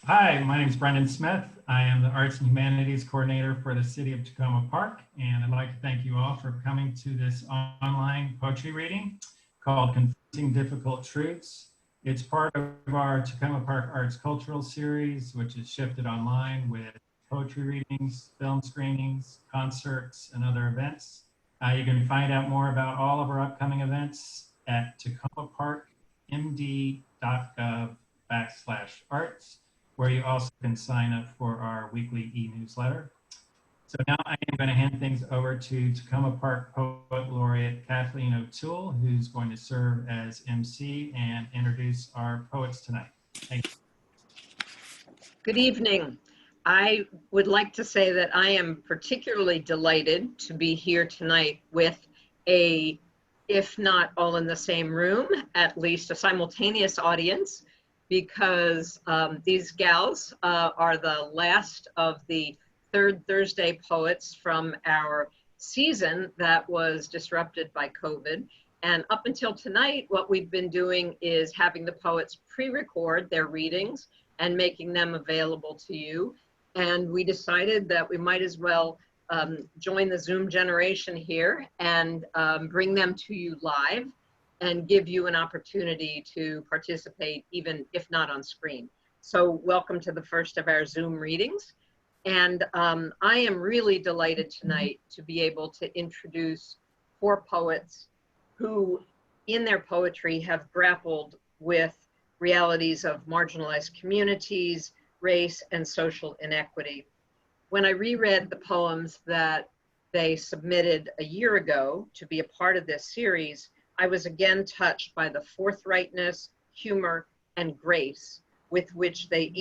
Hi, my name is Brendan Smith. I am the Arts and Humanities Coordinator for the City of Takoma Park, and I'd like to thank you all for coming to this online poetry reading called Confronting Difficult Truths. It's part of our Takoma Park Arts Cultural Series, which is shifted online with poetry readings, film screenings, concerts, and other events. You can find out more about all of our upcoming events at tacomaparkmd.gov/arts, where you also can sign up for our weekly e-newsletter. So now I am going to hand things over to Takoma Park Poet Laureate Kathleen O'Toole, who's going to serve as MC and introduce our poets tonight. Thank you. Good evening. I would like to say that I am particularly delighted to be here tonight with a, if not all in the same room, at least a simultaneous audience, because these gals are the last of the Third Thursday poets from our season that was disrupted by COVID. And up until tonight, what we've been doing is having the poets pre-record their readings and making them available to you. And we decided that we might as well join the Zoom generation here and bring them to you live and give you an opportunity to participate, even if not on screen. So welcome to the first of our Zoom readings. And I am really delighted tonight to be able to introduce 4 poets who in their poetry have grappled with realities of marginalized communities, race, and social inequity. When I reread the poems that they submitted a year ago to be a part of this series, I was again touched by the forthrightness, humor, and grace with which they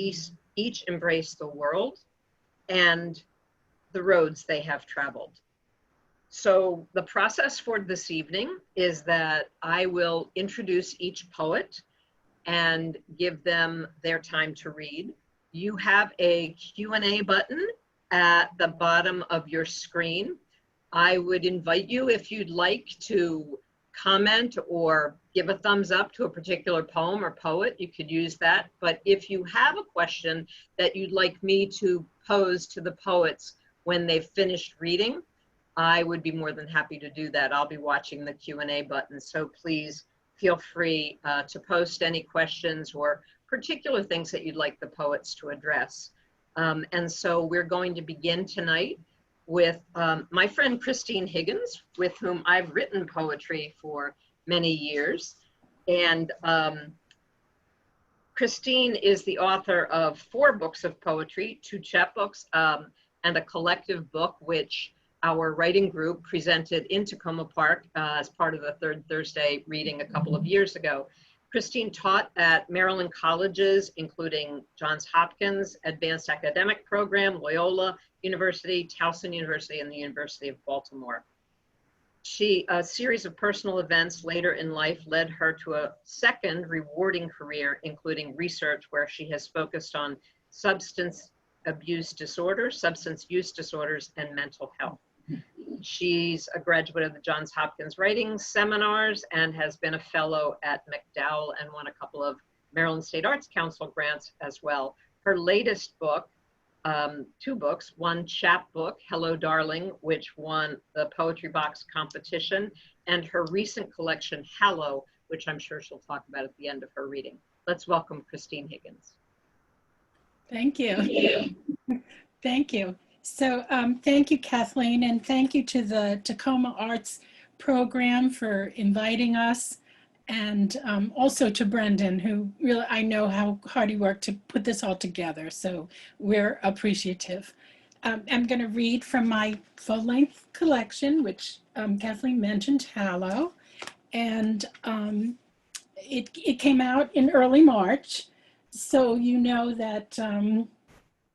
each embrace the world and the roads they have traveled. So the process for this evening is that I will introduce each poet and give them their time to read. You have a Q&A button at the bottom of your screen. I would invite you, if you'd like, to comment or give a thumbs up to a particular poem or poet, you could use that. But if you have a question that you'd like me to pose to the poets when they've finished reading, I would be more than happy to do that. I'll be watching the Q&A button, so please feel free to post any questions or particular things that you'd like the poets to address. And so we're going to begin tonight with my friend Christine Higgins, with whom I've written poetry for many years. And Christine is the author of 4 books of poetry, 2 chapbooks, and a collective book, which our writing group presented in Takoma Park as part of the Third Thursday reading a couple of years ago. Christine taught at Maryland colleges, including Johns Hopkins Advanced Academic Program, Loyola University, Towson University, and the University of Baltimore. A series of personal events later in life led her to a second rewarding career, including research, where she has focused on substance use disorders, and mental health. She's a graduate of the Johns Hopkins Writing Seminars and has been a fellow at MacDowell and won a couple of Maryland State Arts Council grants as well. Her latest book, 2 books, one chapbook, Hello Darling, which won the Poetry Box competition, and her recent collection, Hallow, which I'm sure she'll talk about at the end of her reading. Let's welcome Christine Higgins. Thank you. Thank you. So thank you, Kathleen, and thank you to the Takoma Arts Program for inviting us, and also to Brendan, who really, I know how hard he worked to put this all together, so we're appreciative. I'm going to read from my full-length collection, which Kathleen mentioned, Hallow, and it came out in early March, so you know that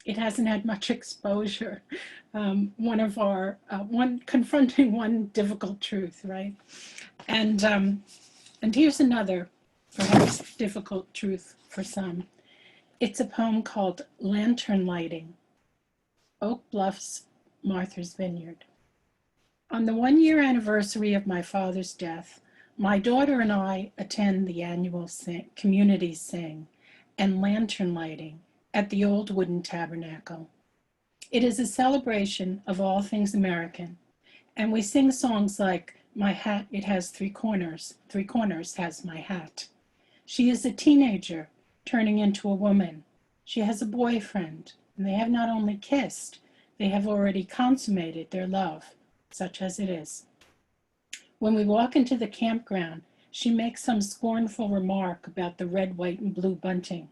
it hasn't had much exposure. Confronting one difficult truth, right? And here's another, perhaps difficult truth for some. It's a poem called Lantern Lighting, Oak Bluffs, Martha's Vineyard. On the 1-year anniversary of my father's death, my daughter and I attend the annual community sing and lantern lighting at the old wooden tabernacle. It is a celebration of all things American, and we sing songs like, "My hat, it has three corners has my hat." She is a teenager turning into a woman. She has a boyfriend, and they have not only kissed, they have already consummated their love, such as it is. When we walk into the campground, she makes some scornful remark about the red, white, and blue bunting.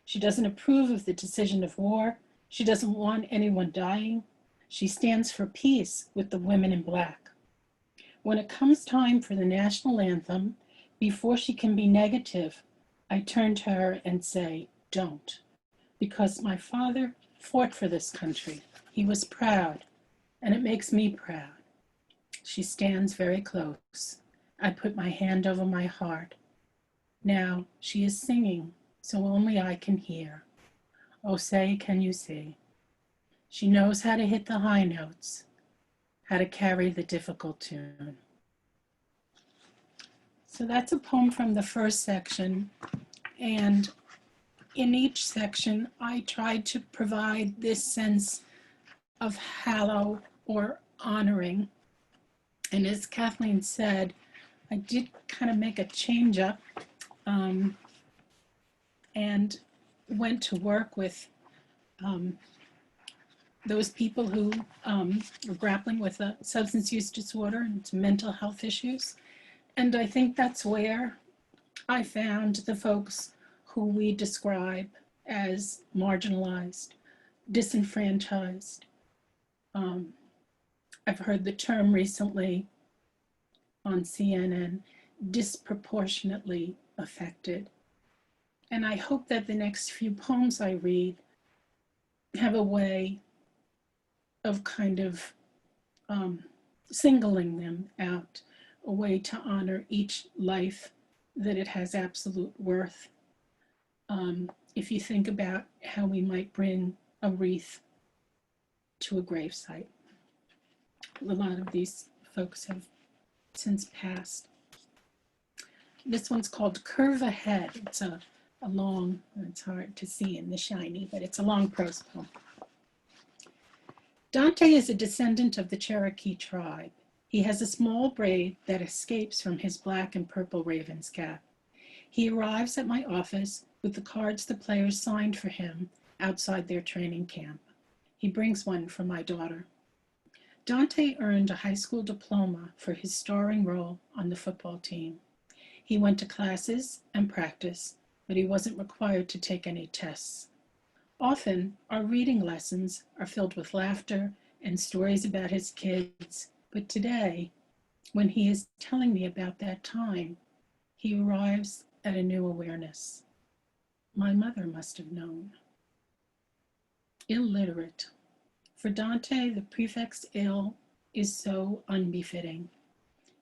She doesn't approve of the decision of war. She doesn't want anyone dying. She stands for peace with the women in black. When it comes time for the national anthem, before she can be negative, I turn to her and say, "Don't," because my father fought for this country. He was proud, and it makes me proud. She stands very close. I put my hand over my heart. Now she is singing, so only I can hear. Oh, say, can you see? She knows how to hit the high notes, how to carry the difficult tune. So that's a poem from the first section. And in each section, I tried to provide this sense of hallow or honoring. And as Kathleen said, I did kind of make a change up and went to work with those people who were grappling with a substance use disorder and mental health issues. And I think that's where I found the folks who we describe as marginalized, disenfranchised. I've heard the term recently on CNN, disproportionately affected. And I hope that the next few poems I read have a way of kind of singling them out, a way to honor each life, that it has absolute worth. If you think about how we might bring a wreath to a gravesite. A lot of these folks have since passed. This one's called Curve Ahead. It's a long, it's hard to see in the shiny, but it's a long prose poem. Dante is a descendant of the Cherokee tribe. He has a small braid that escapes from his black and purple raven's cap. He arrives at my office with the cards the players signed for him outside their training camp. He brings one for my daughter. Dante earned a high school diploma for his starring role on the football team. He went to classes and practice, but he wasn't required to take any tests. Often, our reading lessons are filled with laughter and stories about his kids, but today, when he is telling me about that time, he arrives at a new awareness. My mother must have known. Illiterate. For Dante, the prefix ill is so unbefitting.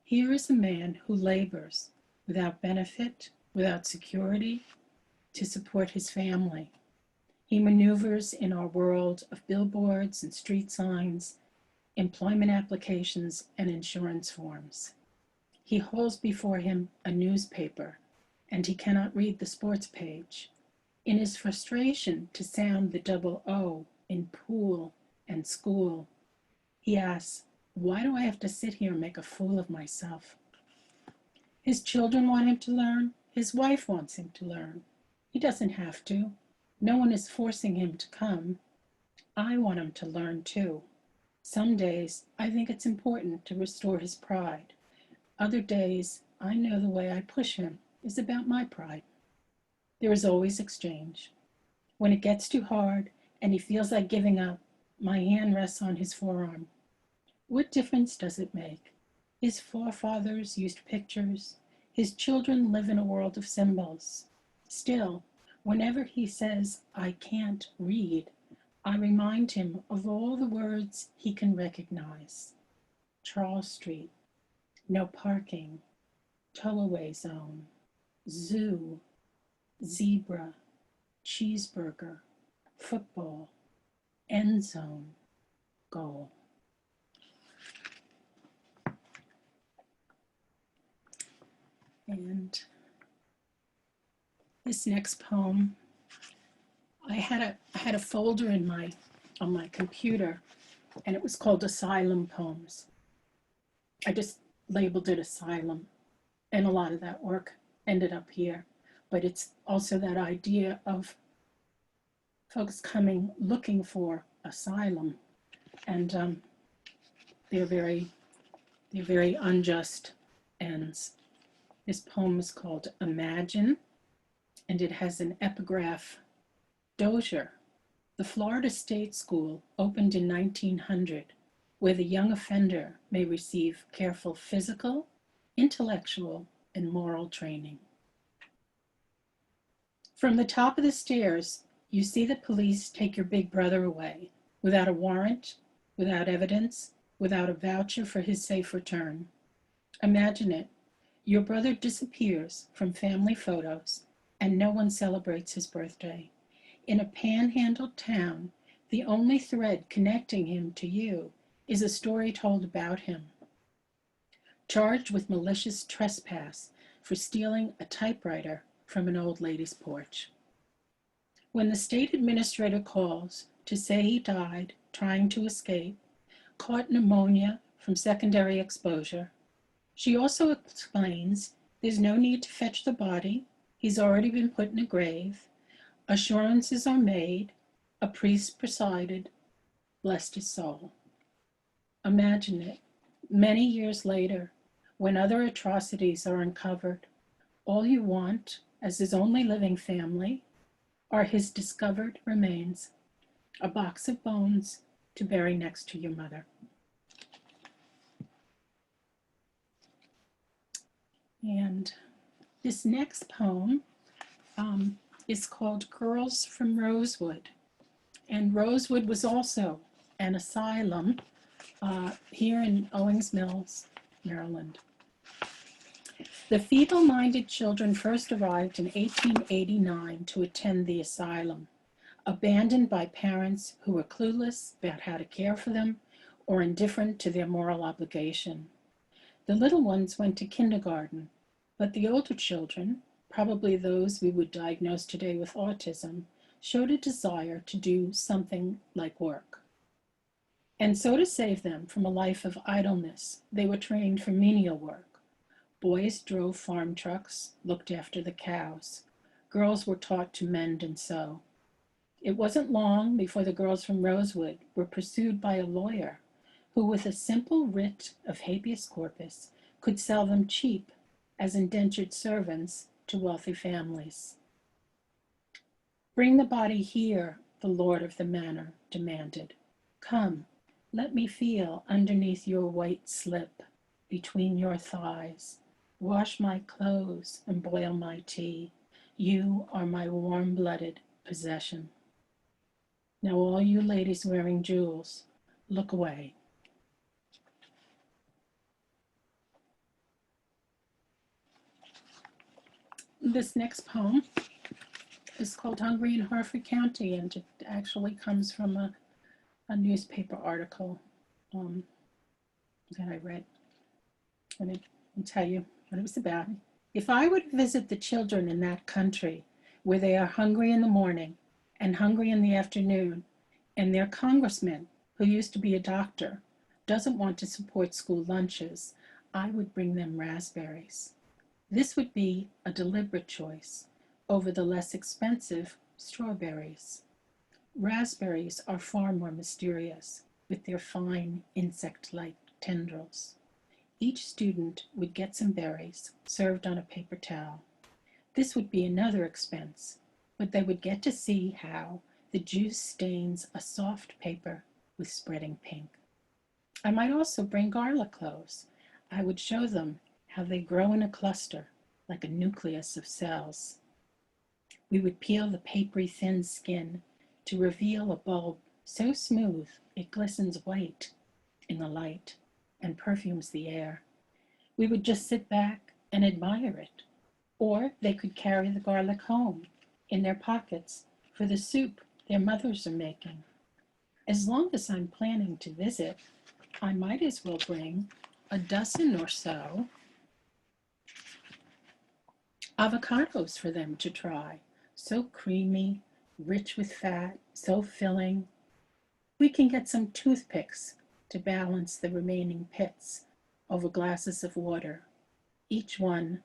Here is a man who labors without benefit, without security, to support his family. He maneuvers in our world of billboards and street signs, employment applications, and insurance forms. He holds before him a newspaper, and he cannot read the sports page. In his frustration to sound the double O in pool and school, he asks, why do I have to sit here and make a fool of myself? His children want him to learn. His wife wants him to learn. He doesn't have to. No one is forcing him to come. I want him to learn too. Some days, I think it's important to restore his pride. Other days, I know the way I push him is about my pride. There is always exchange. When it gets too hard and he feels like giving up, my hand rests on his forearm. What difference does it make? His forefathers used pictures. His children live in a world of symbols. Still, whenever he says, I can't read, I remind him of all the words he can recognize. Charles Street, no parking, tow-away zone, zoo, zebra, cheeseburger, football, end zone, goal. And this next poem, I had a folder on my computer, and it was called Asylum Poems. I just labeled it Asylum, and a lot of that work ended up here. But it's also that idea of folks coming looking for asylum, and they're very unjust ends. This poem is called Imagine, and it has an epigraph. Dozier, the Florida State School opened in 1900, where the young offender may receive careful physical, intellectual, and moral training. From the top of the stairs, you see the police take your big brother away without a warrant, without evidence, without a voucher for his safe return. Imagine it. Your brother disappears from family photos and no one celebrates his birthday. In a panhandled town, the only thread connecting him to you is a story told about him. Charged with malicious trespass for stealing a typewriter from an old lady's porch. When the state administrator calls to say he died trying to escape, caught pneumonia from secondary exposure, she also explains there's no need to fetch the body, he's already been put in a grave, assurances are made, a priest presided, blessed his soul. Imagine it, many years later, when other atrocities are uncovered, all you want, as his only living family, are his discovered remains, a box of bones to bury next to your mother. And this next poem is called Girls from Rosewood. And Rosewood was also an asylum here in Owings Mills, Maryland. The feeble-minded children first arrived in 1889 to attend the asylum, abandoned by parents who were clueless about how to care for them or indifferent to their moral obligation. The little ones went to kindergarten, but the older children, probably those we would diagnose today with autism, showed a desire to do something like work. And so to save them from a life of idleness, they were trained for menial work. Boys drove farm trucks, looked after the cows. Girls were taught to mend and sew. It wasn't long before the girls from Rosewood were pursued by a lawyer who, with a simple writ of habeas corpus, could sell them cheap as indentured servants to wealthy families. Bring the body here, the lord of the manor demanded. Come, let me feel underneath your white slip, between your thighs. Wash my clothes and boil my tea. You are my warm-blooded possession. Now all you ladies wearing jewels, look away. This next poem is called Hungry in Harford County, and it actually comes from a newspaper article that I read. Let me tell you what it was about. If I would visit the children in that country where they are hungry in the morning and hungry in the afternoon, and their congressman, who used to be a doctor, doesn't want to support school lunches, I would bring them raspberries. This would be a deliberate choice over the less expensive strawberries. Raspberries are far more mysterious with their fine insect-like tendrils. Each student would get some berries served on a paper towel. This would be another expense, but they would get to see how the juice stains a soft paper with spreading pink. I might also bring garlic cloves. I would show them how they grow in a cluster like a nucleus of cells. We would peel the papery thin skin to reveal a bulb so smooth it glistens white in the light and perfumes the air. We would just sit back and admire it. Or they could carry the garlic home in their pockets for the soup their mothers are making. As long as I'm planning to visit, I might as well bring a dozen or so avocados for them to try. So creamy, rich with fat, so filling. We can get some toothpicks to balance the remaining pits over glasses of water, each one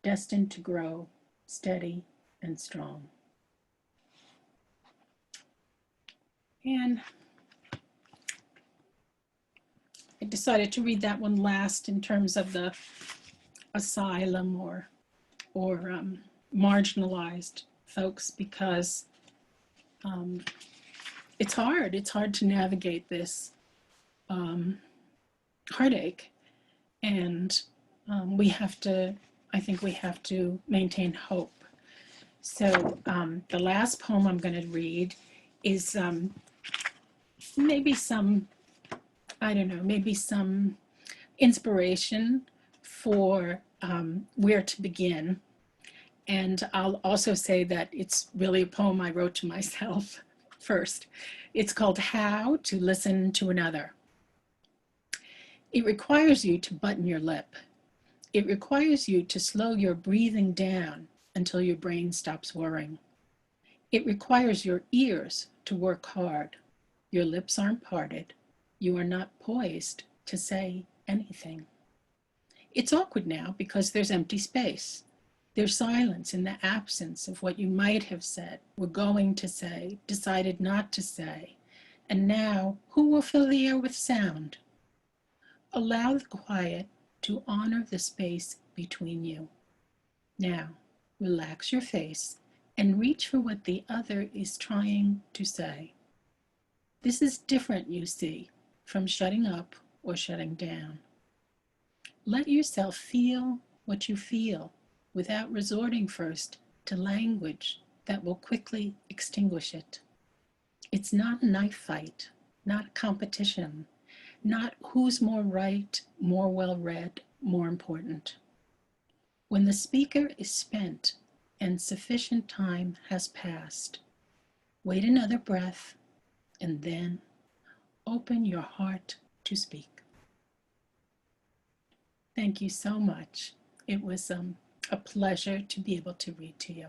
destined to grow steady and strong. And I decided to read that one last in terms of the asylum or marginalized folks, because it's hard. It's hard to navigate this heartache, and I think we have to maintain hope. So the last poem I'm going to read is maybe some, I don't know, maybe some inspiration for where to begin. And I'll also say that it's really a poem I wrote to myself first. It's called How to Listen to Another. It requires you to button your lip. It requires you to slow your breathing down until your brain stops whirring. It requires your ears to work hard. Your lips aren't parted. You are not poised to say anything. It's awkward now because there's empty space. There's silence in the absence of what you might have said, were going to say, decided not to say. And now, who will fill the air with sound? Allow the quiet to honor the space between you. Now, relax your face and reach for what the other is trying to say. This is different, you see, from shutting up or shutting down. Let yourself feel what you feel without resorting first to language that will quickly extinguish it. It's not a knife fight, not a competition, not who's more right, more well-read, more important. When the speaker is spent and sufficient time has passed, wait another breath and then open your heart to speak. Thank you so much. It was a pleasure to be able to read to you.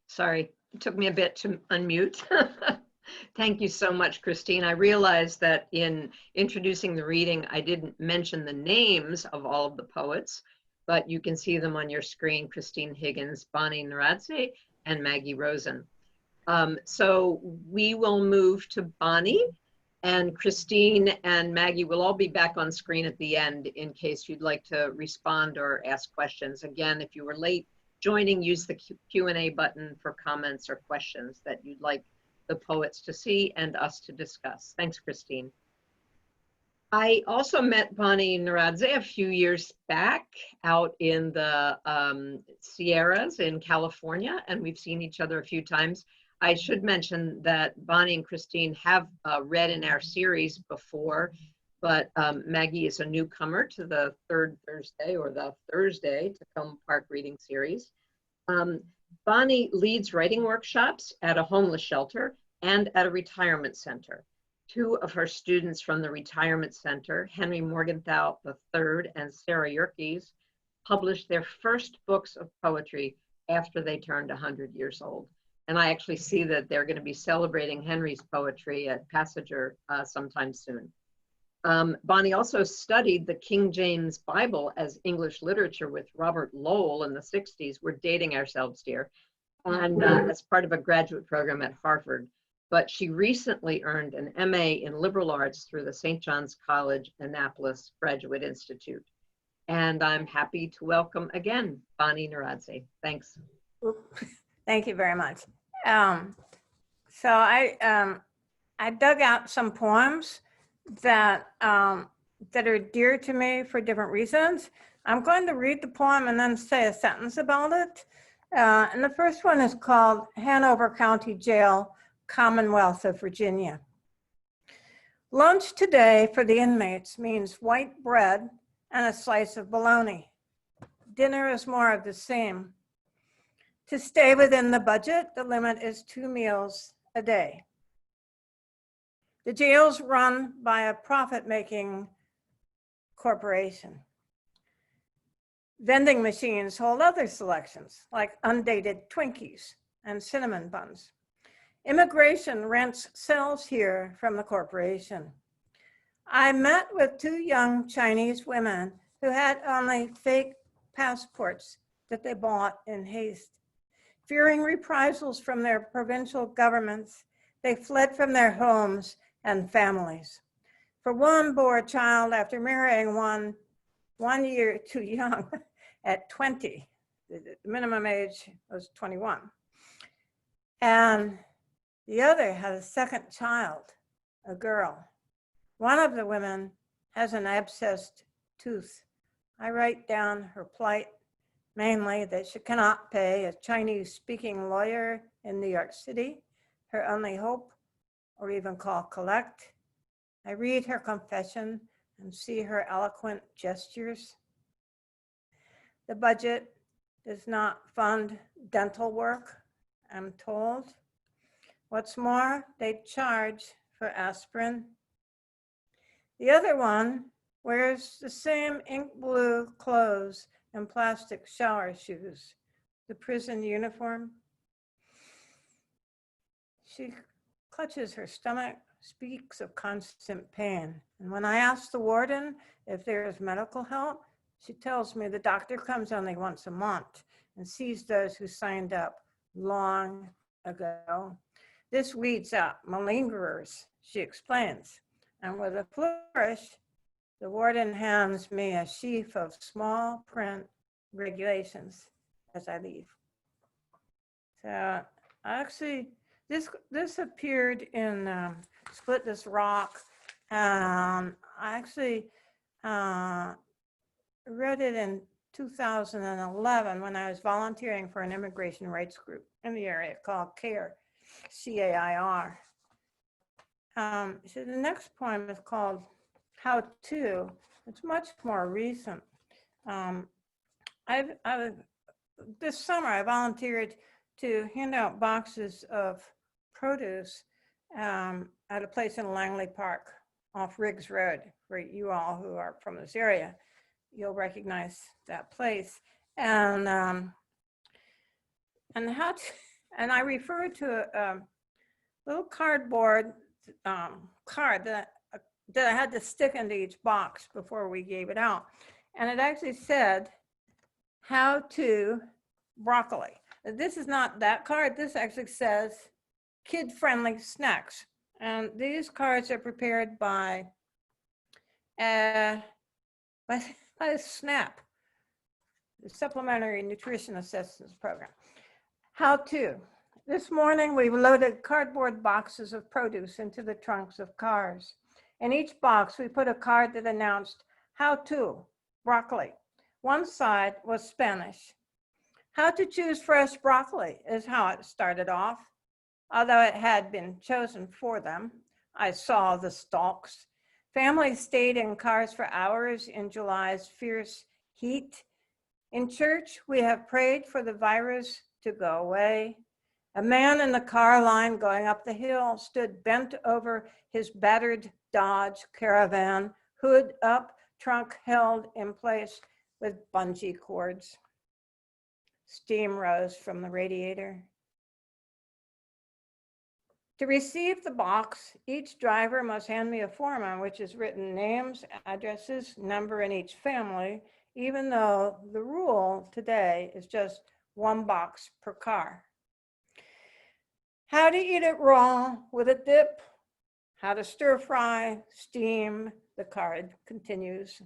Sorry, it took me a bit to unmute. Thank you so much, Christine. I realized that in introducing the reading, I didn't mention the names of all of the poets, but you can see them on your screen: Christine Higgins, Bonnie Naradzay, and Maggie Rosen. So we will move to Bonnie, and Christine and Maggie will all be back on screen at the end in case you'd like to respond or ask questions. Again, if you were late joining, use the Q&A button for comments or questions that you'd like the poets to see and us to discuss. Thanks, Christine. I also met Bonnie Naradzay a few years back out in the Sierras in California, and we've seen each other a few times. I should mention that Bonnie and Christine have read in our series before, but Maggie is a newcomer to the third Thursday or the Thursday Takoma Park reading series. Bonnie leads writing workshops at a homeless shelter and at a retirement center. Two of her students from the retirement center, Henry Morgenthau III and Sarah Yerkes, published their first books of poetry after they turned 100 years old. And I actually see that they're going to be celebrating Henry's poetry at Passager sometime soon. Bonnie also studied the King James Bible as English literature with Robert Lowell in the 60s. We're dating ourselves here. And as part of a graduate program at Harvard. But she recently earned an MA in liberal arts through the St. John's College, Annapolis Graduate Institute. And I'm happy to welcome again, Bonnie Naradzay. Thanks. Thank you very much. So I dug out some poems that that are dear to me for different reasons. I'm going to read the poem and then say a sentence about it. And the first one is called Hanover County Jail, Commonwealth of Virginia. Lunch today for the inmates means white bread and a slice of bologna. dinner is more of the same. To stay within the budget, the limit is 2 meals a day. The jail's run by a profit-making corporation. Vending machines hold other selections, like undated Twinkies and cinnamon buns. Immigration rents cells here from the corporation. I met with 2 young Chinese women who had only fake passports that they bought in haste. Fearing reprisals from their provincial governments, they fled from their homes and families. For one bore a child after marrying one year too young at 20. The minimum age was 21. And the other had a second child, a girl. One of the women has an abscessed tooth. I write down her plight, mainly that she cannot pay a Chinese-speaking lawyer in New York City, her only hope, or even call collect. I read her confession and see her eloquent gestures. The budget does not fund dental work, I'm told. What's more, they charge for aspirin. The other one wears the same ink blue clothes and plastic shower shoes, the prison uniform. She clutches her stomach, speaks of constant pain. And when I ask the warden if there is medical help, she tells me the doctor comes only once a month and sees those who signed up long ago. This weeds out malingerers, she explains. And with a flourish, the warden hands me a sheaf of small print regulations as I leave. So actually, this appeared in Split This Rock. I actually read it in 2011 when I was volunteering for an immigration rights group in the area called CAIR, C-A-I-R. So the next poem is called How To. It's much more recent. This summer I volunteered to hand out boxes of produce at a place in Langley Park off Riggs Road. For you all who are from this area, you'll recognize that place. And I referred to a little cardboard card that I had to stick into each box before we gave it out. And it actually said, how to broccoli. This is not that card. This actually says kid-friendly snacks. And these cards are prepared by SNAP, the Supplementary Nutrition Assistance Program. How to. This morning, we loaded cardboard boxes of produce into the trunks of cars. In each box, we put a card that announced, how to, broccoli. One side was Spanish. How to choose fresh broccoli is how it started off. Although it had been chosen for them, I saw the stalks. Families stayed in cars for hours in July's fierce heat. In church, we have prayed for the virus to go away. A man in the car line going up the hill stood bent over his battered Dodge Caravan, hood up, trunk held in place with bungee cords. Steam rose from the radiator. To receive the box, each driver must hand me a form on which is written names, addresses, number in each family, even though the rule today is just one box per car. How to eat it raw with a dip, how to stir fry, steam, the card continues.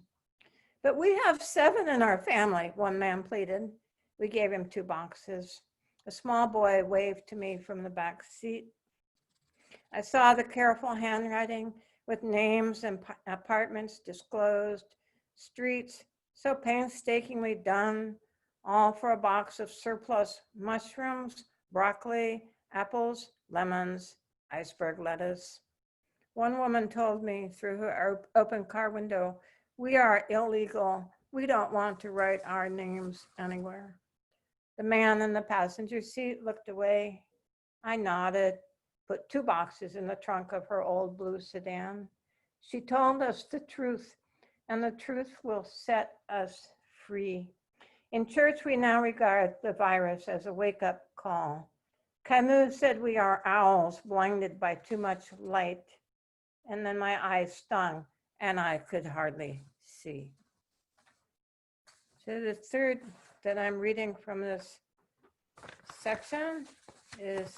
But we have 7 in our family, one man pleaded. We gave him 2 boxes. A small boy waved to me from the back seat. I saw the careful handwriting with names and apartments disclosed, streets so painstakingly done, all for a box of surplus mushrooms, broccoli, apples, lemons, iceberg lettuce. One woman told me through her open car window, we are illegal We don't want to write our names anywhere. The man in the passenger seat looked away. I nodded, put 2 boxes in the trunk of her old blue sedan. She told us the truth, and the truth will set us free. In church, we now regard the virus as a wake-up call. Camus said we are owls blinded by too much light. And then my eyes stung, and I could hardly see. So the third that I'm reading from this section is,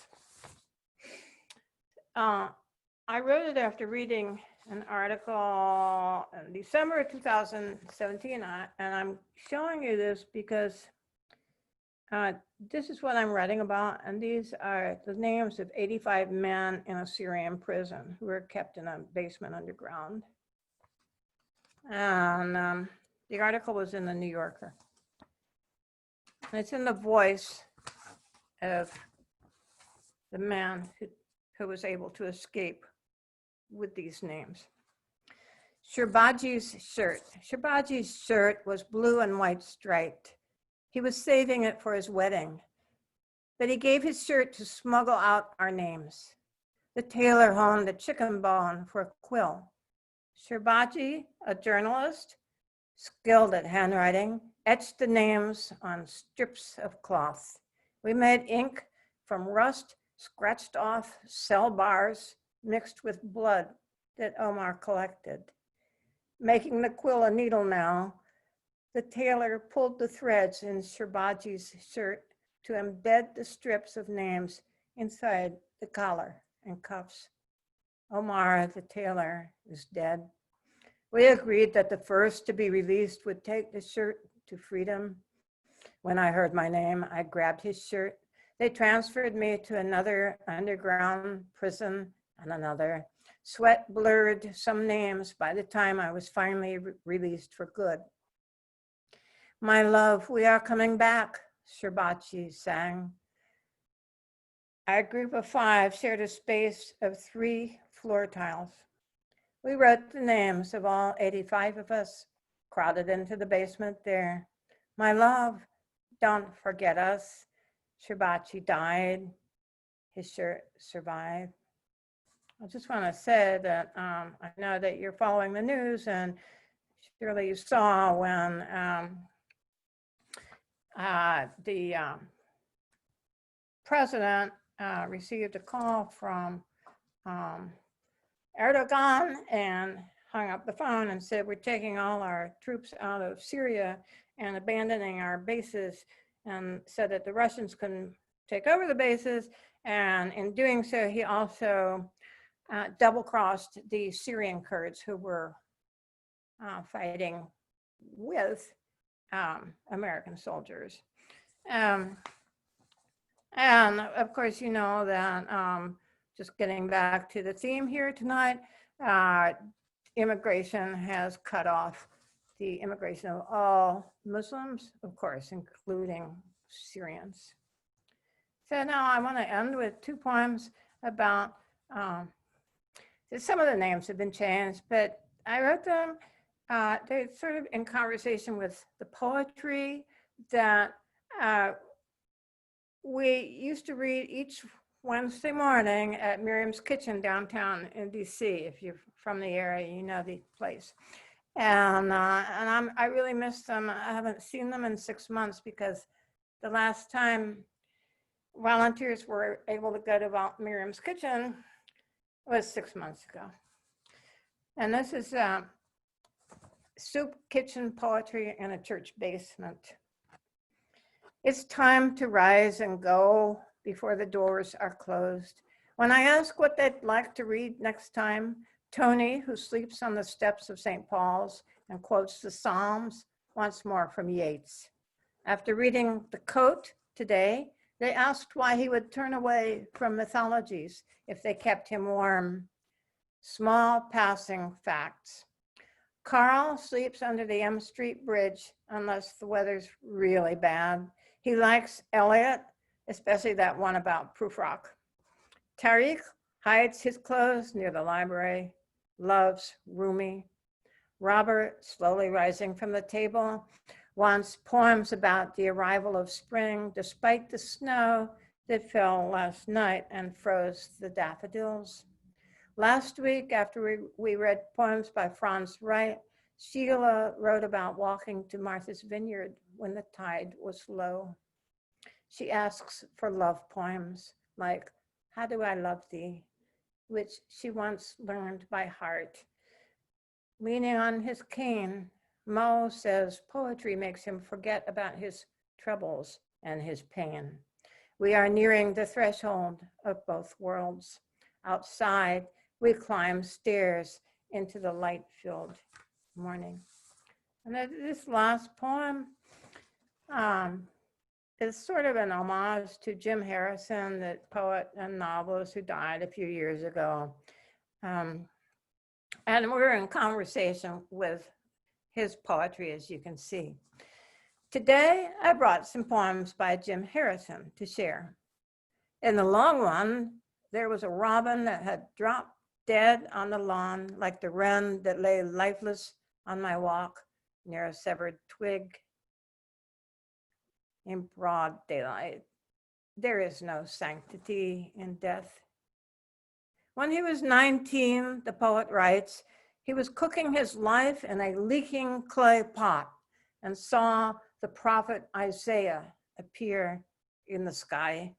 I wrote it after reading an article in December 2017, and I'm showing you this because this is what I'm writing about, and these are the names of 85 men in a Syrian prison who were kept in a basement underground. And the article was in the New Yorker. And it's in the voice of the man who was able to escape with these names. Sherbaji's shirt. Sherbaji's shirt was blue and white striped. He was saving it for his wedding, but he gave his shirt to smuggle out our names. The tailor honed a chicken bone for a quill. Sherbaji, a journalist, skilled at handwriting, etched the names on strips of cloth. We made ink from rust, scratched off cell bars mixed with blood that Omar collected. Making the quill a needle now, the tailor pulled the threads in Sherbaji's shirt to embed the strips of names inside the collar and cuffs. Omar, the tailor, is dead. We agreed that the first to be released would take the shirt to freedom. When I heard my name, I grabbed his shirt. They transferred me to another underground prison and another. Sweat blurred some names by the time I was finally released for good. My love, we are coming back, Sherbaji sang. Our group of 5 shared a space of 3 floor tiles. We wrote the names of all 85 of us, crowded into the basement there. My love, don't forget us. Sherbaji died. His shirt survived. I just want to say that I know that you're following the news, and surely you saw when the president received a call from Erdogan and hung up the phone and said, we're taking all our troops out of Syria and abandoning our bases, and said that the Russians couldn't take over the bases. And in doing so, he also double-crossed the Syrian Kurds who were fighting with American soldiers. And of course, you know that, just getting back to the theme here tonight, immigration has cut off the immigration of all Muslims, of course, including Syrians. So now I want to end with 2 poems about, some of the names have been changed, but I wrote them, they're sort of in conversation with the poetry that we used to read each Wednesday morning at Miriam's Kitchen downtown in DC. If you're from the area, you know the place. And I really miss them. I haven't seen them in 6 months because the last time volunteers were able to go to Miriam's Kitchen was 6 months ago. And this is soup kitchen poetry in a church basement. It's time to rise and go before the doors are closed. When I ask what they'd like to read next time, Tony, who sleeps on the steps of St. Paul's and quotes the Psalms, wants more from Yeats. After reading The Coat today, they asked why he would turn away from mythologies if they kept him warm. Small passing facts. Carl sleeps under the M Street Bridge unless the weather's really bad. He likes Eliot, especially that one about Prufrock. Tariq hides his clothes near the library, loves Rumi. Robert, slowly rising from the table, wants poems about the arrival of spring despite the snow that fell last night and froze the daffodils. Last week, after we read poems by Franz Wright, Sheila wrote about walking to Martha's Vineyard when the tide was low. She asks for love poems like, How Do I Love Thee?, which she once learned by heart. Leaning on his cane, Mo says poetry makes him forget about his troubles and his pain. We are nearing the threshold of both worlds. Outside, we climb stairs into the light-filled morning. And this last poem is sort of an homage to Jim Harrison, the poet and novelist who died a few years ago. And we're in conversation with his poetry, as you can see. Today, I brought some poems by Jim Harrison to share. In the long run, there was a robin that had dropped dead on the lawn, like the wren that lay lifeless on my walk near a severed twig. In broad daylight, there is no sanctity in death. When he was 19, the poet writes, he was cooking his life in a leaking clay pot and saw the prophet Isaiah appear in the sky.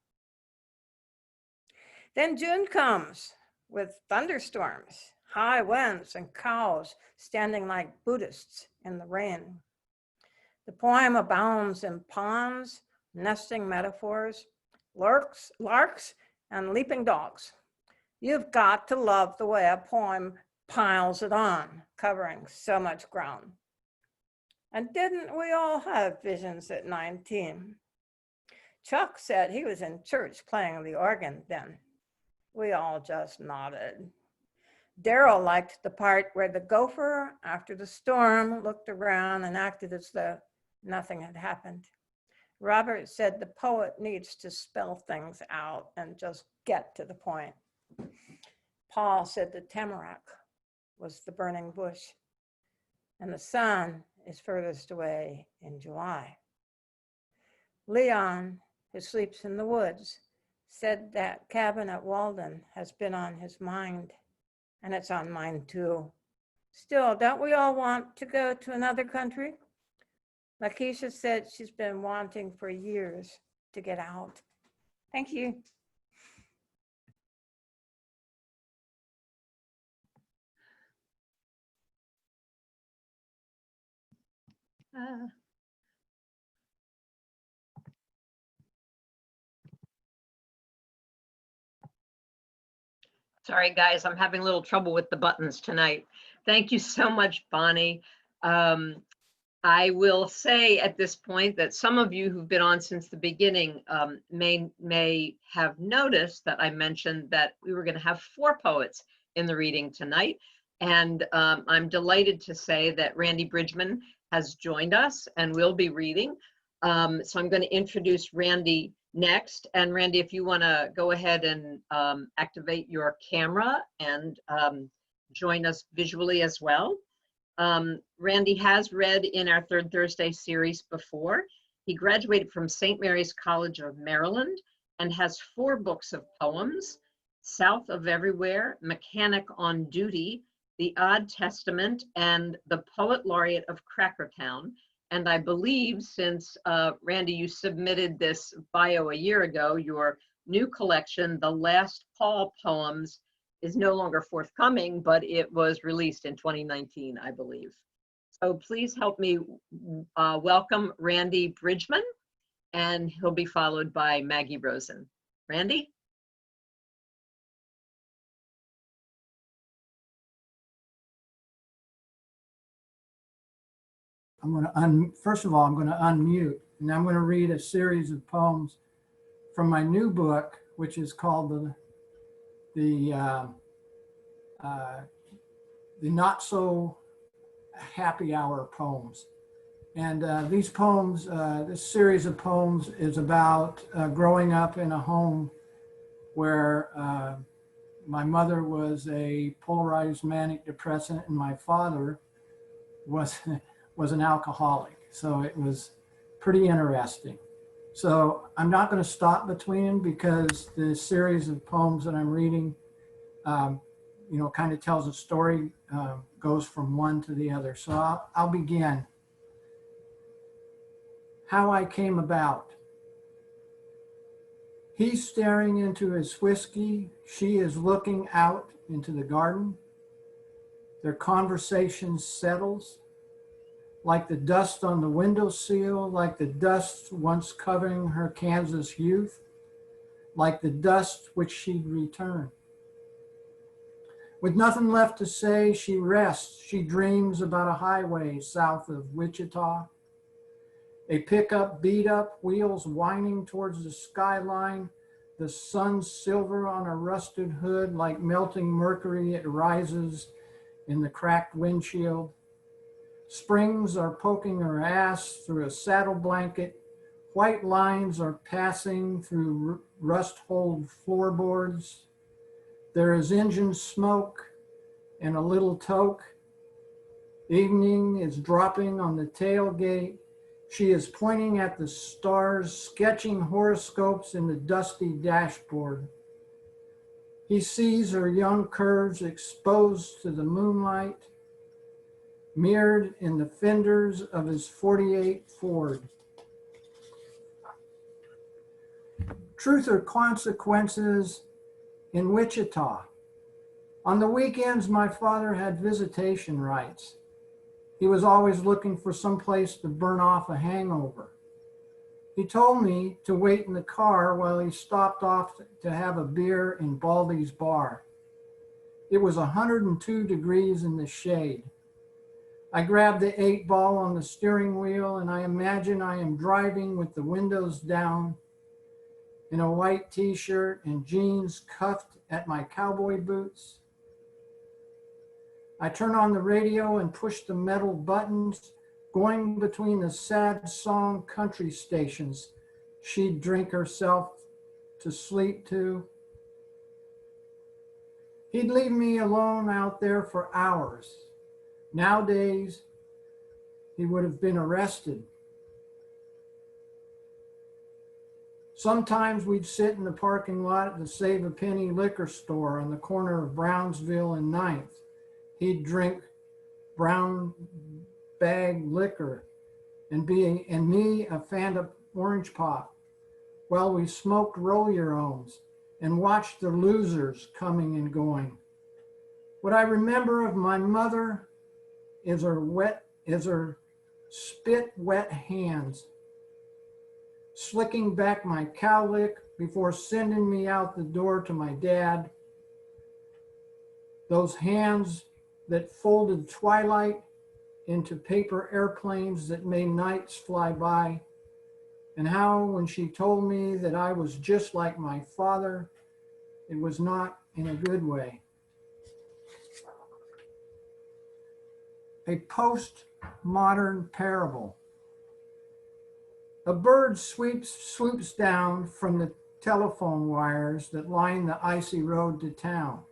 Then June comes with thunderstorms, high winds, and cows standing like Buddhists in the rain. The poem abounds in ponds, nesting metaphors, larks, and leaping dogs. You've got to love the way a poem piles it on, covering so much ground. And didn't we all have visions at 19? Chuck said he was in church playing the organ then. We all just nodded. Daryl liked the part where the gopher, after the storm, looked around and acted as though nothing had happened. Robert said the poet needs to spell things out and just get to the point. Paul said the tamarack was the burning bush, and the sun is furthest away in July. Leon, who sleeps in the woods, said that cabin at Walden has been on his mind, and it's on mine too. Still, don't we all want to go to another country? Lakeisha said she's been wanting for years to get out. Thank you. Sorry, guys, I'm having a little trouble with the buttons tonight. Thank you so much, Bonnie. I will say at this point that some of you who've been on since the beginning may have noticed that I mentioned that we were going to have 4 poets in the reading tonight. And I'm delighted to say that Randy Bridgeman has joined us and will be reading. So I'm going to introduce Randy next. And Randy, if you want to go ahead and activate your camera and join us visually as well. Randy has read in our Third Thursday series before. He graduated from St. Mary's College of Maryland and has 4 books of poems: South of Everywhere, Mechanic on Duty, The Odd Testament, and The Poet Laureate of Crackertown. And I believe, since Randy, you submitted this bio a year ago, your new collection, The Last Paul Poems, is no longer forthcoming, but it was released in 2019, I believe. So please help me welcome Randy Bridgeman, and he'll be followed by Maggie Rosen. Randy? First of all, I'm going to unmute, and I'm going to read a series of poems from my new book, which is called the Not So Happy Hour Poems. And these poems, this series of poems is about growing up in a home where my mother was a polarized manic depressant and my father was was an alcoholic. So it was pretty interesting. So I'm not going to stop between because the series of poems that I'm reading, kind of tells a story, goes from one to the other. So I'll begin. How I Came About. He's staring into his whiskey. She is looking out into the garden. Their conversation settles like the dust on the windowsill, like the dust once covering her Kansas youth, like the dust which she'd return. With nothing left to say, she rests. She dreams about a highway south of Wichita, a pickup beat up, wheels whining towards the skyline, the sun silver on a rusted hood, like melting mercury it rises in the cracked windshield. Springs are poking her ass through a saddle blanket. White lines are passing through rust-holed floorboards. There is engine smoke and a little toke. Evening is dropping on the tailgate. She is pointing at the stars, sketching horoscopes in the dusty dashboard. He sees her young curves exposed to the moonlight, mirrored in the fenders of his '48 Ford. Truth or Consequences in Wichita. On the weekends, my father had visitation rights. He was always looking for some place to burn off a hangover. He told me to wait in the car while he stopped off to have a beer in Baldy's Bar. It was 102 degrees in the shade. I grabbed the 8-ball on the steering wheel and I imagine I am driving with the windows down in a white t-shirt and jeans cuffed at my cowboy boots. I turn on the radio and push the metal buttons, going between the sad song country stations she'd drink herself to sleep to. He'd leave me alone out there for hours. Nowadays, he would have been arrested. Sometimes we'd sit in the parking lot at the Save a Penny liquor store on the corner of Brownsville and 9th. He'd drink brown bag liquor and me a Fanta orange pop while we smoked roll-your-owns and watched the losers coming and going. What I remember of my mother is her spit wet hands, slicking back my cowlick before sending me out the door to my dad. Those hands that folded twilight into paper airplanes that made nights fly by, and how when she told me that I was just like my father, it was not in a good way. A post-modern parable. A bird swoops down from the telephone wires that line the icy road to town,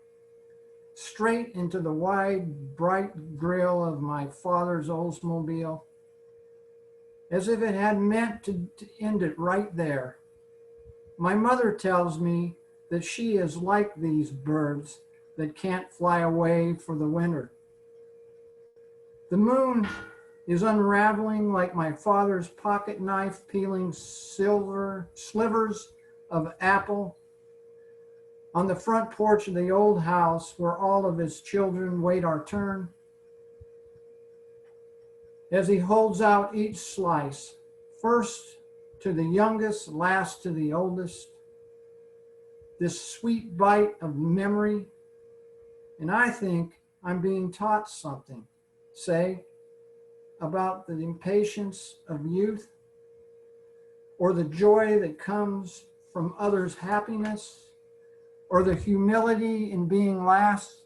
straight into the wide, bright grill of my father's Oldsmobile, as if it had meant to end it right there. My mother tells me that she is like these birds that can't fly away for the winter. The moon is unraveling like my father's pocket knife peeling silver slivers of apple on the front porch of the old house where all of his children wait our turn. As he holds out each slice, first to the youngest, last to the oldest, this sweet bite of memory, and I think I'm being taught something, say, about the impatience of youth or the joy that comes from others' happiness or the humility in being last,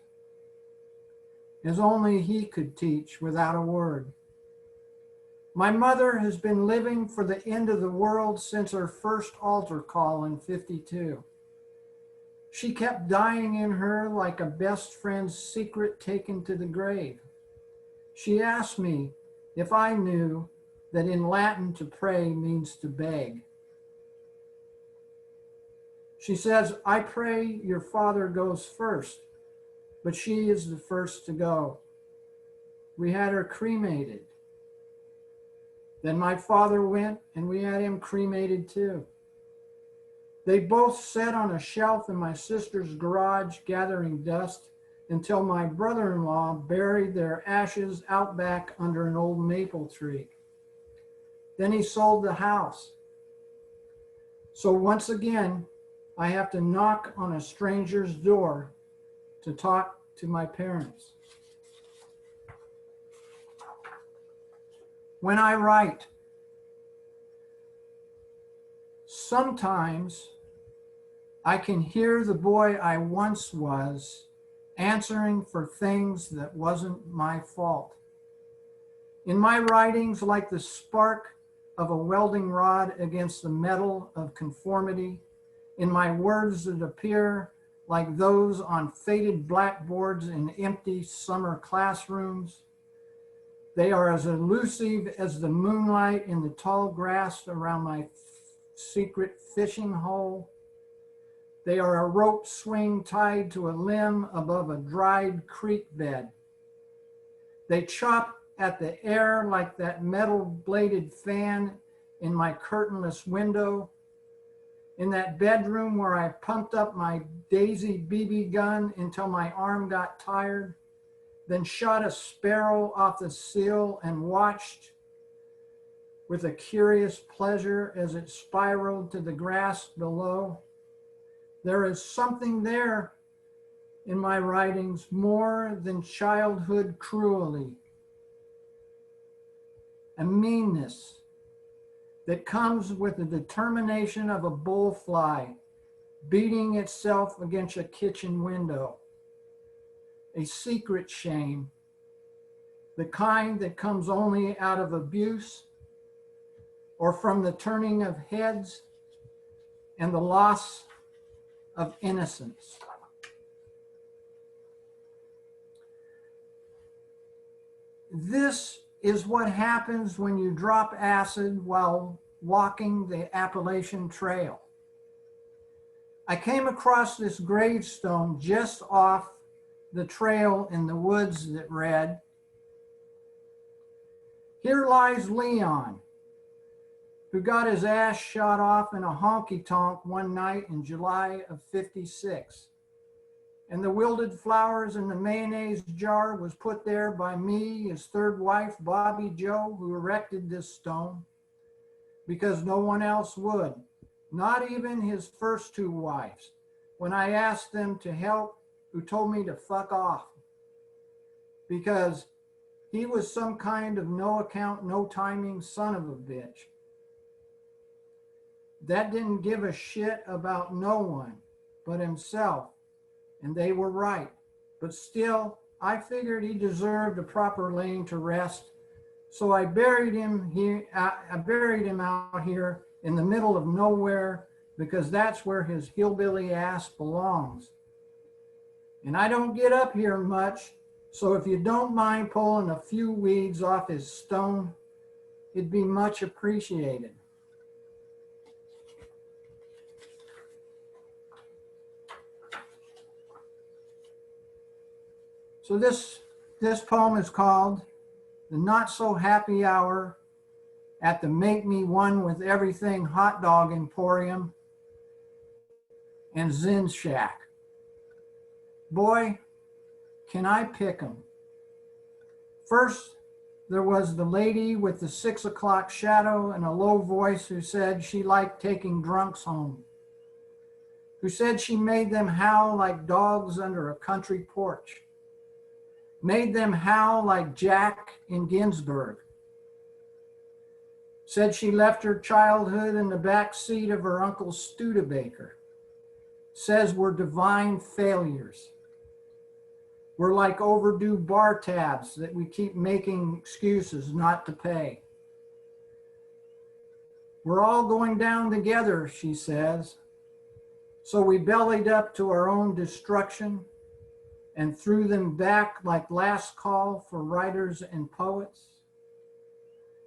as only he could teach without a word. My mother has been living for the end of the world since her first altar call in '52. She kept dying in her like a best friend's secret taken to the grave. She asked me if I knew that in Latin to pray means to beg. She says, I pray your father goes first, but she is the first to go. We had her cremated. Then my father went and we had him cremated too. They both sat on a shelf in my sister's garage gathering dust until my brother-in-law buried their ashes out back under an old maple tree. Then he sold the house. So once again, I have to knock on a stranger's door to talk to my parents. When I write, sometimes I can hear the boy I once was answering for things that wasn't my fault. In my writings, like the spark of a welding rod against the metal of conformity, in my words that appear like those on faded blackboards in empty summer classrooms, they are as elusive as the moonlight in the tall grass around my secret fishing hole. They are a rope swing tied to a limb above a dried creek bed. They chop at the air like that metal-bladed fan in my curtainless window. In that bedroom where I pumped up my Daisy BB gun until my arm got tired, then shot a sparrow off the sill and watched with a curious pleasure as it spiraled to the grass below. There is something there in my writings more than childhood cruelty, a meanness that comes with the determination of a bullfly beating itself against a kitchen window, a secret shame, the kind that comes only out of abuse or from the turning of heads and the loss of innocence. This is what happens when you drop acid while walking the Appalachian Trail. I came across this gravestone just off the trail in the woods that read, "Here lies Leon, who got his ass shot off in a honky-tonk one night in July of '56. And the wilted flowers in the mayonnaise jar was put there by me, his third wife, Bobby Joe, who erected this stone, because no one else would, not even his first two wives, when I asked them to help, who told me to fuck off, because he was some kind of no account, no timing son of a bitch that didn't give a shit about no one but himself. And they were right. But still, I figured he deserved a proper laying to rest. So I buried him here. I buried him out here in the middle of nowhere because that's where his hillbilly ass belongs. And I don't get up here much. So if you don't mind pulling a few weeds off his stone, it'd be much appreciated." So this poem is called "The Not So Happy Hour at the Make Me One with Everything Hot Dog Emporium and Zen Shack. Boy, can I pick 'em. First, there was the lady with the 6 o'clock shadow and a low voice who said she liked taking drunks home, who said she made them howl like dogs under a country porch, made them howl like Jack in Ginsburg, said she left her childhood in the back seat of her Uncle Studebaker, says we're divine failures. We're like overdue bar tabs that we keep making excuses not to pay. We're all going down together, she says. So we bellied up to our own destruction, and threw them back like last call for writers and poets.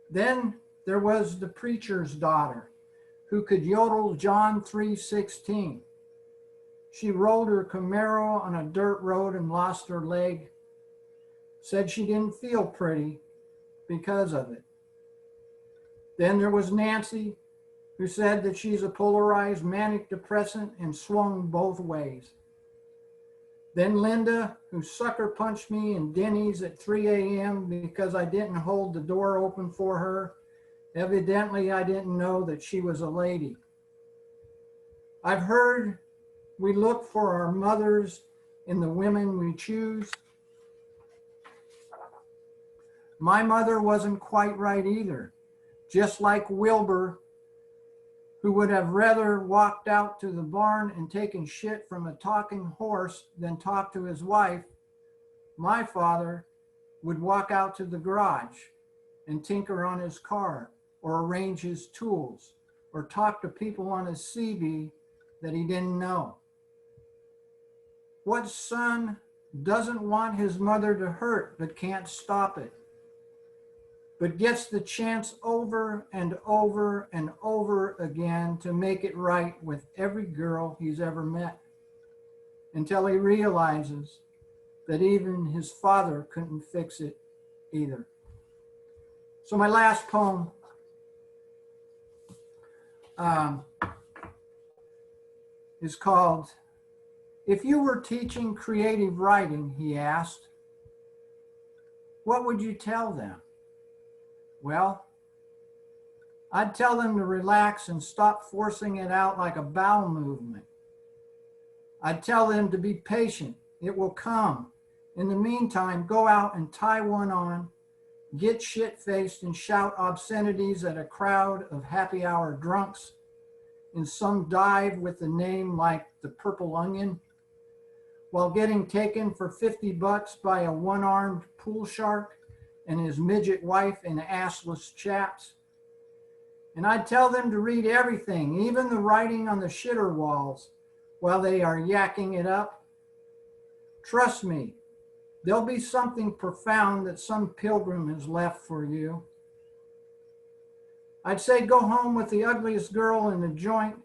Then there was the preacher's daughter who could yodel John 3:16. She rolled her Camaro on a dirt road and lost her leg. Said she didn't feel pretty because of it. Then there was Nancy, who said that she's a polarized manic depressant and swung both ways. Then Linda, who sucker punched me in Denny's at 3 a.m. because I didn't hold the door open for her. Evidently, I didn't know that she was a lady. I've heard we look for our mothers in the women we choose. My mother wasn't quite right either, just like Wilbur, who would have rather walked out to the barn and taken shit from a talking horse than talk to his wife. My father would walk out to the garage and tinker on his car or arrange his tools or talk to people on his CB that he didn't know. What son doesn't want his mother to hurt but can't stop it, but gets the chance over and over and over again to make it right with every girl he's ever met, until he realizes that even his father couldn't fix it either. So my last poem is called, "If you were teaching creative writing," he asked, "what would you tell them?" Well, I'd tell them to relax and stop forcing it out like a bowel movement. I'd tell them to be patient. It will come. In the meantime, go out and tie one on, get shit-faced and shout obscenities at a crowd of happy hour drunks in some dive with a name like the Purple Onion, while getting taken for $50 by a one-armed pool shark and his midget wife in assless chaps. And I'd tell them to read everything, even the writing on the shitter walls, while they are yakking it up. Trust me, there'll be something profound that some pilgrim has left for you. I'd say go home with the ugliest girl in the joint,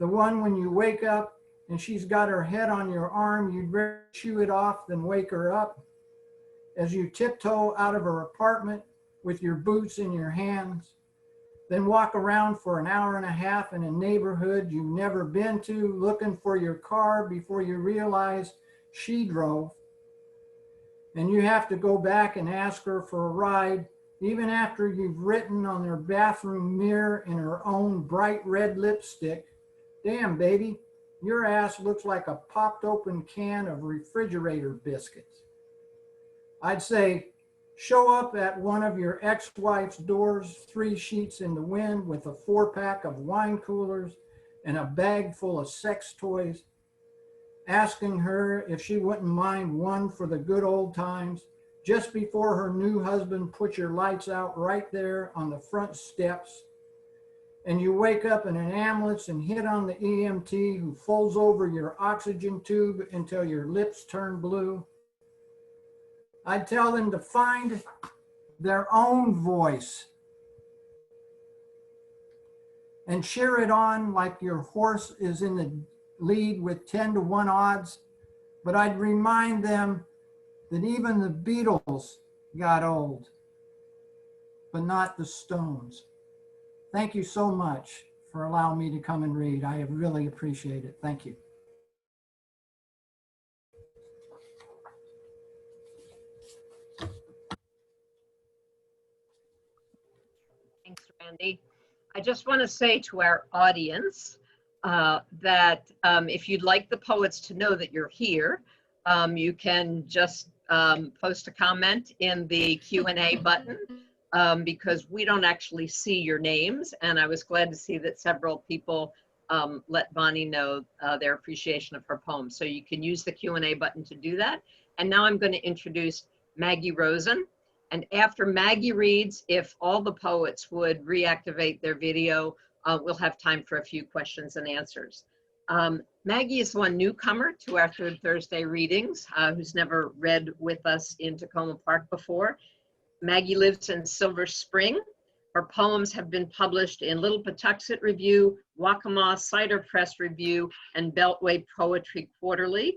the one when you wake up and she's got her head on your arm, you'd rather chew it off than wake her up. As you tiptoe out of her apartment with your boots in your hands, then walk around for an hour and a half in a neighborhood you've never been to, looking for your car before you realize she drove. And you have to go back and ask her for a ride, even after you've written on their bathroom mirror in her own bright red lipstick, "Damn, baby, your ass looks like a popped open can of refrigerator biscuits." I'd say, show up at one of your ex-wife's doors, 3 sheets in the wind, with a 4-pack of wine coolers and a bag full of sex toys, asking her if she wouldn't mind one for the good old times, just before her new husband puts your lights out right there on the front steps, and you wake up in an ambulance and hit on the EMT who folds over your oxygen tube until your lips turn blue. I'd tell them to find their own voice and cheer it on like your horse is in the lead with 10-to-1 odds. But I'd remind them that even the Beatles got old, but not the Stones. Thank you so much for allowing me to come and read. I really appreciate it. Thank you. Thanks, Randy. I just want to say to our audience that if you'd like the poets to know that you're here, you can just post a comment in the Q&A button because we don't actually see your names. And I was glad to see that several people let Bonnie know their appreciation of her poem. So you can use the Q&A button to do that. And now I'm going to introduce Maggie Rosen. And after Maggie reads, if all the poets would reactivate their video, we'll have time for a few questions and answers. Maggie is one newcomer to our Third Thursday readings, who's never read with us in Takoma Park before. Maggie lives in Silver Spring. Her poems have been published in Little Patuxent Review, Waccamaw Cider Press Review, and Beltway Poetry Quarterly,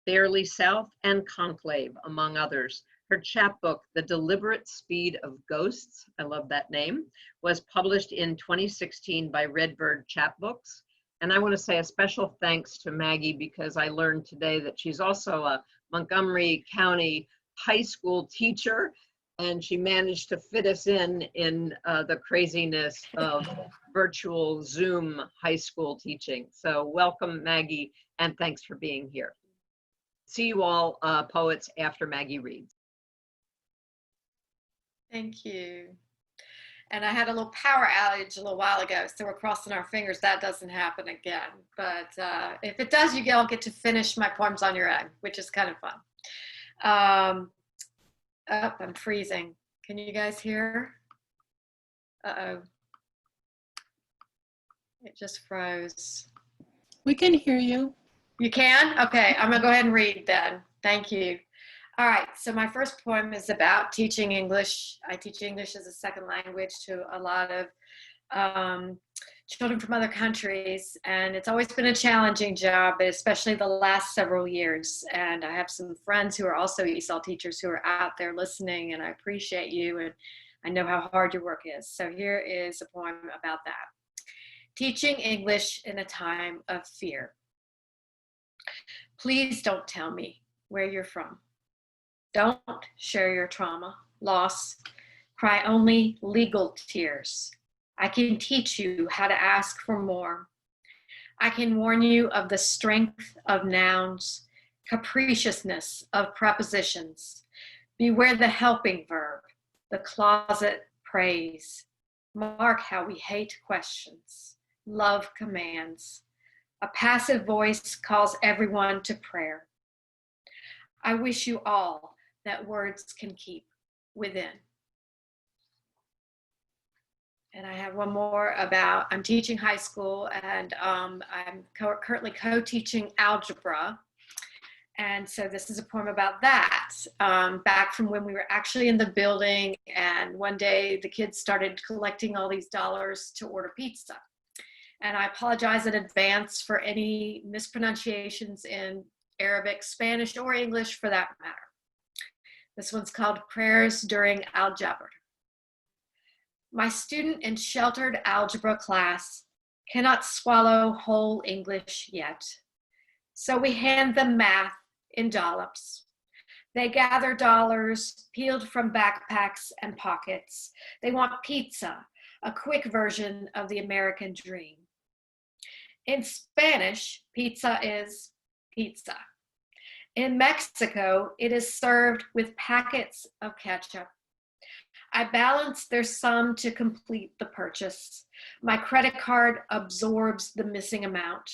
Fairly South, and Conclave, among others. Her chapbook, The Deliberate Speed of Ghosts, I love that name, was published in 2016 by Redbird Chapbooks. And I want to say a special thanks to Maggie because I learned today that she's also a Montgomery County high school teacher, and she managed to fit us in the craziness of virtual Zoom high school teaching. So welcome, Maggie, and thanks for being here. See you all poets after Maggie reads. Thank you. And I had a little power outage a little while ago, so we're crossing our fingers that doesn't happen again. But if it does, you all get to finish my poems on your own, which is kind of fun. Oh, I'm freezing. Can you guys hear? Uh-oh. It just froze. We can hear you. You can? Okay, I'm gonna go ahead and read then. Thank you. All right, so my first poem is about teaching English. I teach English as a second language to a lot of children from other countries, and it's always been a challenging job, but especially the last several years. And I have some friends who are also ESOL teachers who are out there listening, and I appreciate you, and I know how hard your work is. So here is a poem about that. Teaching English in a time of fear. Please don't tell me where you're from. Don't share your trauma, loss, cry only legal tears. I can teach you how to ask for more. I can warn you of the strength of nouns, capriciousness of prepositions. Beware the helping verb, the closet praise. Mark how we hate questions, love commands. A passive voice calls everyone to prayer. I wish you all that words can keep within. And I have one more about, I'm teaching high school, and I'm currently co-teaching algebra. And so this is a poem about that, back from when we were actually in the building, and one day the kids started collecting all these dollars to order pizza. And I apologize in advance for any mispronunciations in Arabic, Spanish, or English for that matter. This one's called Prayers During Algebra. My student in sheltered algebra class cannot swallow whole English yet. So we hand them math in dollops. They gather dollars peeled from backpacks and pockets. They want pizza, a quick version of the American dream. In Spanish, pizza is pizza. In Mexico, it is served with packets of ketchup. I balance their sum to complete the purchase. My credit card absorbs the missing amount.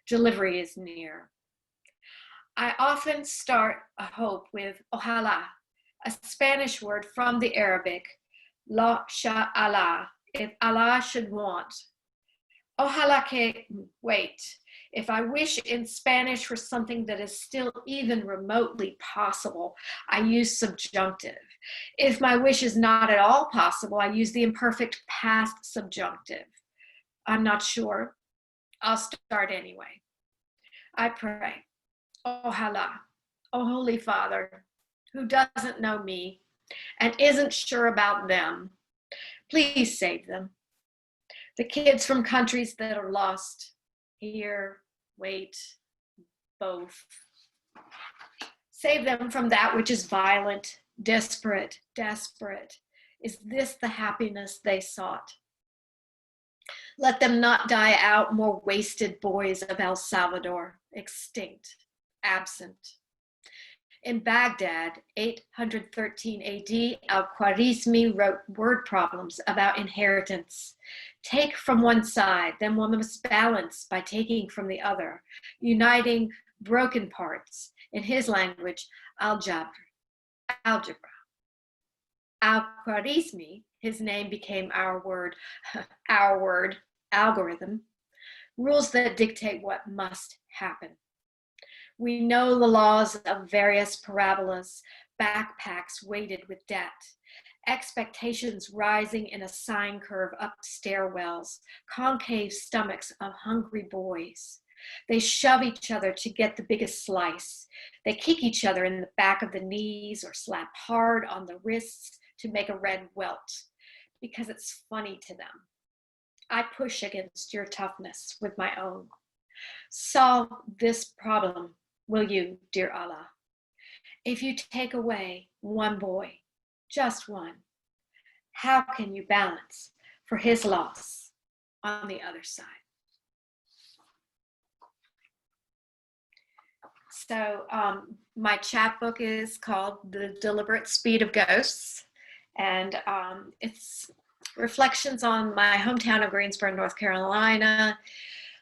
Delivery is near. I often start a hope with ojalá, a Spanish word from the Arabic, la sha Allah, if Allah should want. Ojalá que, wait, if I wish in Spanish for something that is still even remotely possible, I use subjunctive. If my wish is not at all possible, I use the imperfect past subjunctive. I'm not sure. I'll start anyway. I pray, ojalá, oh Holy Father, who doesn't know me and isn't sure about them, please save them. The kids from countries that are lost, here, wait, both. Save them from that which is violent, desperate. Is this the happiness they sought? Let them not die out, more wasted boys of El Salvador, extinct, absent. In Baghdad, 813 AD, Al-Khwarizmi wrote word problems about inheritance. Take from one side, then one must balance by taking from the other, uniting broken parts. In his language, algebra. Al-Khwarizmi, his name became our word, algorithm, rules that dictate what must happen. We know the laws of various parabolas, backpacks weighted with debt, expectations rising in a sine curve up stairwells, concave stomachs of hungry boys. They shove each other to get the biggest slice. They kick each other in the back of the knees or slap hard on the wrists to make a red welt because it's funny to them. I push against your toughness with my own. Solve this problem, will you, dear Allah? If you take away one boy, just one, how can you balance for his loss on the other side? So my chapbook is called The Deliberate Speed of Ghosts, and it's reflections on my hometown of Greensboro, North Carolina,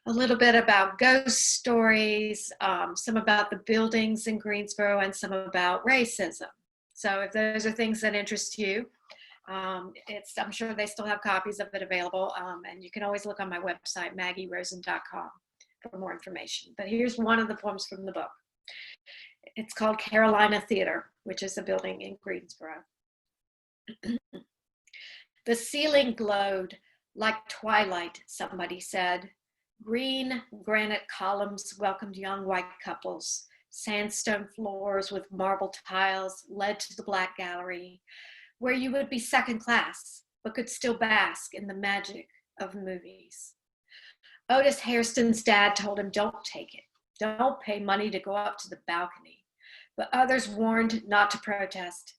a little bit about ghost stories, some about the buildings in Greensboro, and some about racism. So if those are things that interest you, I'm sure they still have copies of it available, and you can always look on my website, maggierosen.com, for more information. But here's one of the poems from the book. It's called Carolina Theater, which is a building in Greensboro. The ceiling glowed like twilight, somebody said. Green granite columns welcomed young white couples. Sandstone floors with marble tiles led to the Black Gallery, where you would be second class, but could still bask in the magic of movies. Otis Hairston's dad told him, don't take it. Don't pay money to go up to the balcony. But others warned not to protest.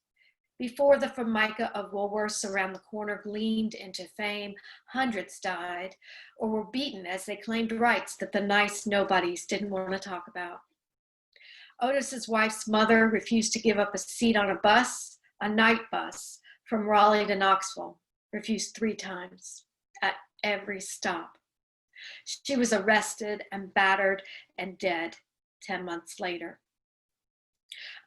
Before the Formica of Woolworths around the corner gleamed into fame, hundreds died or were beaten as they claimed rights that the nice nobodies didn't want to talk about. Otis's wife's mother refused to give up a seat on a bus, a night bus, from Raleigh to Knoxville, refused 3 times at every stop. She was arrested and battered and dead 10 months later.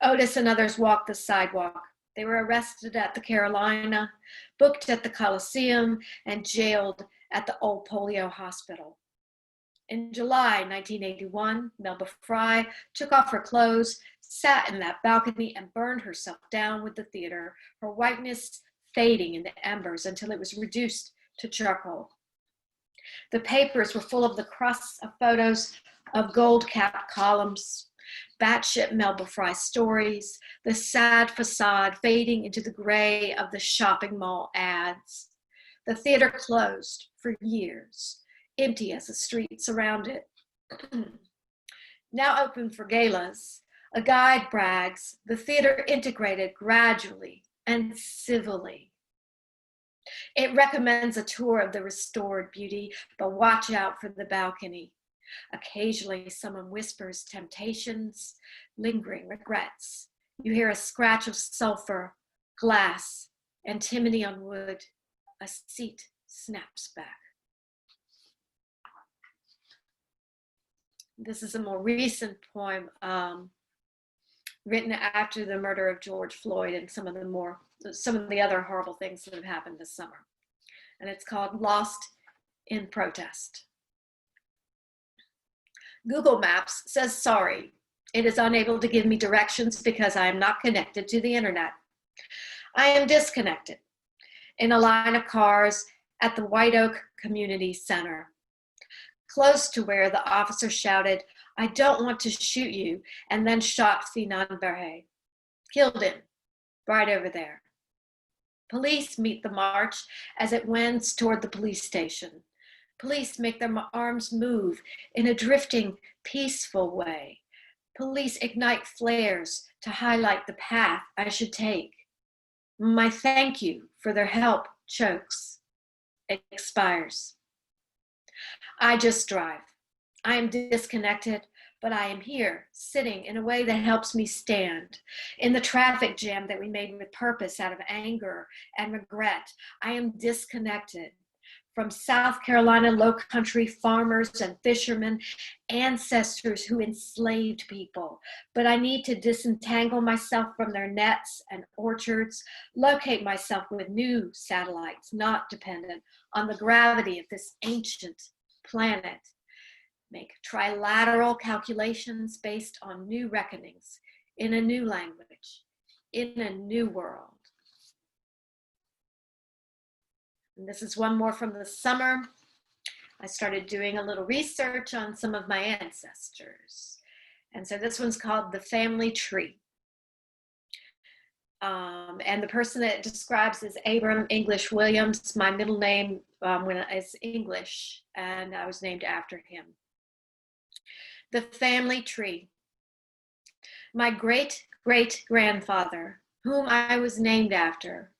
Otis and others walked the sidewalk. They were arrested at the Carolina, booked at the Coliseum, and jailed at the old polio hospital. In July 1981, Melba Fry took off her clothes, sat in that balcony, and burned herself down with the theater, her whiteness fading in the embers until it was reduced to charcoal. The papers were full of the crusts of photos of gold-capped columns, batshit Melba Fry stories, the sad facade fading into the gray of the shopping mall ads. The theater closed for years, empty as the streets around it. Now open for galas, a guide brags, the theater integrated gradually and civilly. It recommends a tour of the restored beauty, but watch out for the balcony. Occasionally, someone whispers temptations, lingering regrets. You hear a scratch of sulfur, glass, antimony on wood. A seat snaps back. This is a more recent poem written after the murder of George Floyd and some of the other horrible things that have happened this summer. And it's called Lost in Protest. Google Maps says sorry. It is unable to give me directions because I am not connected to the internet. I am disconnected in a line of cars at the White Oak Community Center, close to where the officer shouted, "I don't want to shoot you," and then shot Finan Berhe. Killed him, right over there. Police meet the march as it wends toward the police station. Police make their arms move in a drifting, peaceful way. Police ignite flares to highlight the path I should take. My thank you for their help chokes, expires. I just drive. I am disconnected, but I am here, sitting in a way that helps me stand. In the traffic jam that we made with purpose out of anger and regret, I am disconnected from South Carolina low-country farmers and fishermen, ancestors who enslaved people. But I need to disentangle myself from their nets and orchards, locate myself with new satellites, not dependent on the gravity of this ancient planet. make trilateral calculations based on new reckonings in a new language, in a new world. And this is one more from the summer. I started doing a little research on some of my ancestors. And so this one's called The Family Tree. And the person that it describes is Abram English Williams. My middle name is English, and I was named after him. The Family Tree. My great-great-grandfather, whom I was named after,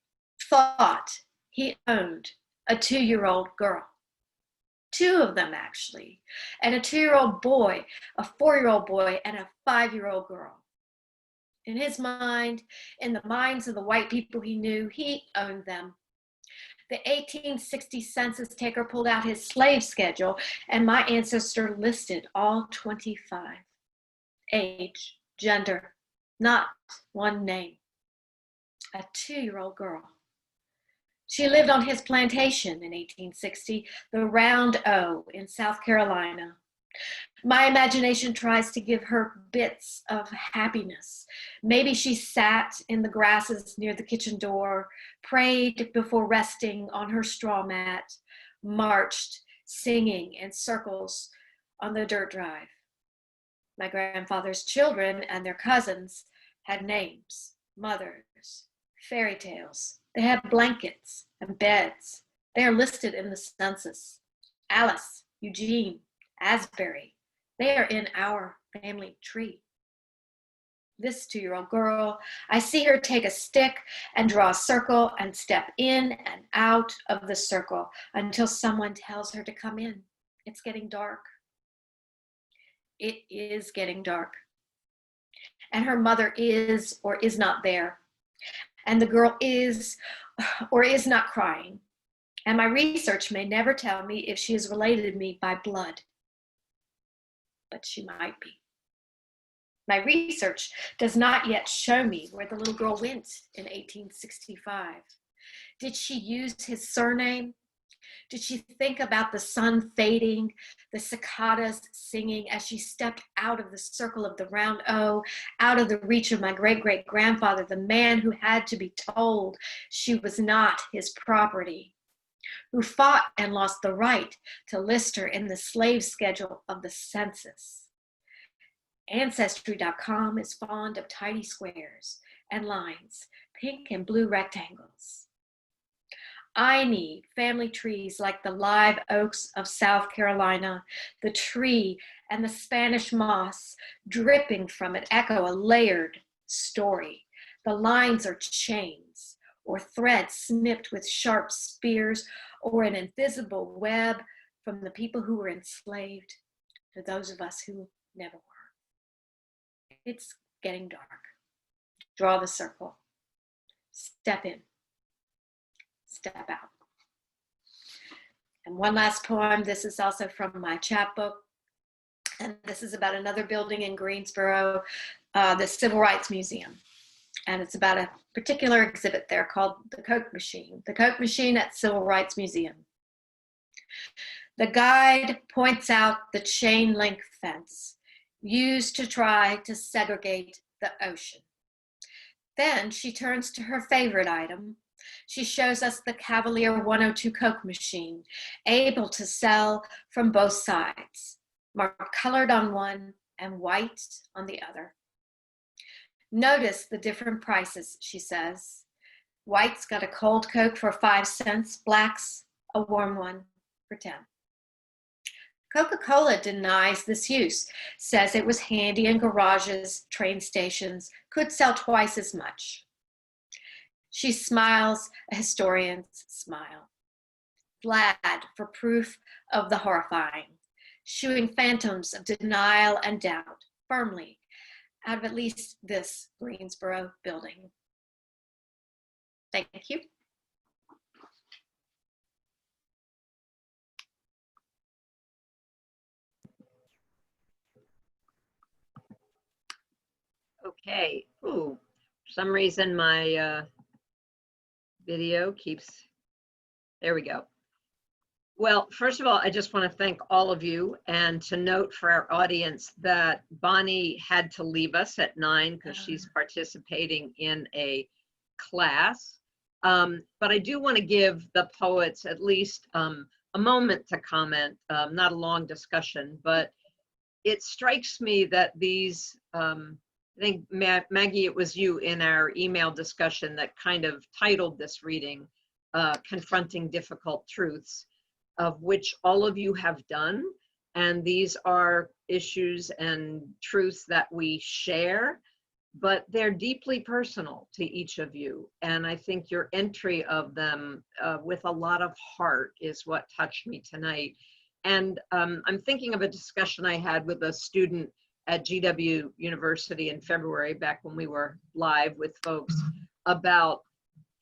thought he owned a 2-year-old girl. 2 of them, actually, and a 2-year-old boy, a 4-year-old boy, and a 5-year-old girl. In his mind, in the minds of the white people he knew, he owned them. The 1860 census taker pulled out his slave schedule, and my ancestor listed all 25. Age, gender, not one name. A 2-year-old girl. She lived on his plantation in 1860, the Round O in South Carolina. My imagination tries to give her bits of happiness. Maybe she sat in the grasses near the kitchen door, prayed before resting on her straw mat, marched, singing in circles on the dirt drive. My grandfather's children and their cousins had names, mothers, fairy tales. They had blankets and beds. They are listed in the census. Alice, Eugene, Asbury. They are in our family tree. This 2-year-old girl, I see her take a stick and draw a circle and step in and out of the circle until someone tells her to come in. It's getting dark. It is getting dark. And her mother is or is not there. And the girl is or is not crying. And my research may never tell me if she is related to me by blood. But she might be. My research does not yet show me where the little girl went in 1865. Did she use his surname? Did she think about the sun fading, the cicadas singing as she stepped out of the circle of the Round O, out of the reach of my great-great-grandfather, the man who had to be told she was not his property, who fought and lost the right to list her in the slave schedule of the census? Ancestry.com is fond of tidy squares and lines, pink and blue rectangles. I need family trees like the live oaks of South Carolina, the tree and the Spanish moss dripping from it echo a layered story. The lines are chains or threads snipped with sharp spears or an invisible web from the people who were enslaved to those of us who never were. It's getting dark. Draw the circle. Step in. Step out. And one last poem. This is also from my chapbook. And this is about another building in Greensboro, the Civil Rights Museum. And it's about a particular exhibit there called the Coke Machine. The Coke Machine at Civil Rights Museum. The guide points out the chain link fence used to try to segregate the ocean. Then she turns to her favorite item. She shows us the Cavalier 102 Coke machine, able to sell from both sides, marked colored on one and white on the other. Notice the different prices, she says. White's got a cold Coke for 5 cents, black's a warm one for 10. Coca-Cola denies this use, says it was handy in garages, train stations, could sell twice as much. She smiles a historian's smile, glad for proof of the horrifying, shooing phantoms of denial and doubt firmly out of at least this Greensboro building. Thank you. Okay. Ooh, for some reason my video keeps, there we go. Well, first of all, I just want to thank all of you and to note for our audience that Bonnie had to leave us at 9 because she's participating in a class. But I do want to give the poets at least a moment to comment, not a long discussion, but it strikes me that these, I think Maggie, it was you in our email discussion that kind of titled this reading, Confronting Difficult Truths, of which all of you have done. And these are issues and truths that we share, but they're deeply personal to each of you. And I think your entry of them with a lot of heart is what touched me tonight. And I'm thinking of a discussion I had with a student at GW University in February, back when we were live with folks, about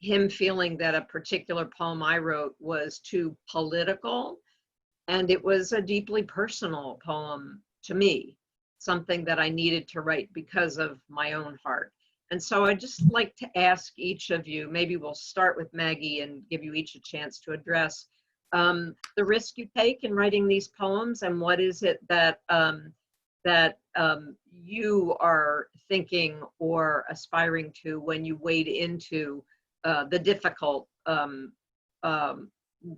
him feeling that a particular poem I wrote was too political, and it was a deeply personal poem to me, something that I needed to write because of my own heart. And so I'd just like to ask each of you, maybe we'll start with Maggie and give you each a chance to address the risk you take in writing these poems, and what is it that you are thinking or aspiring to when you wade into the difficult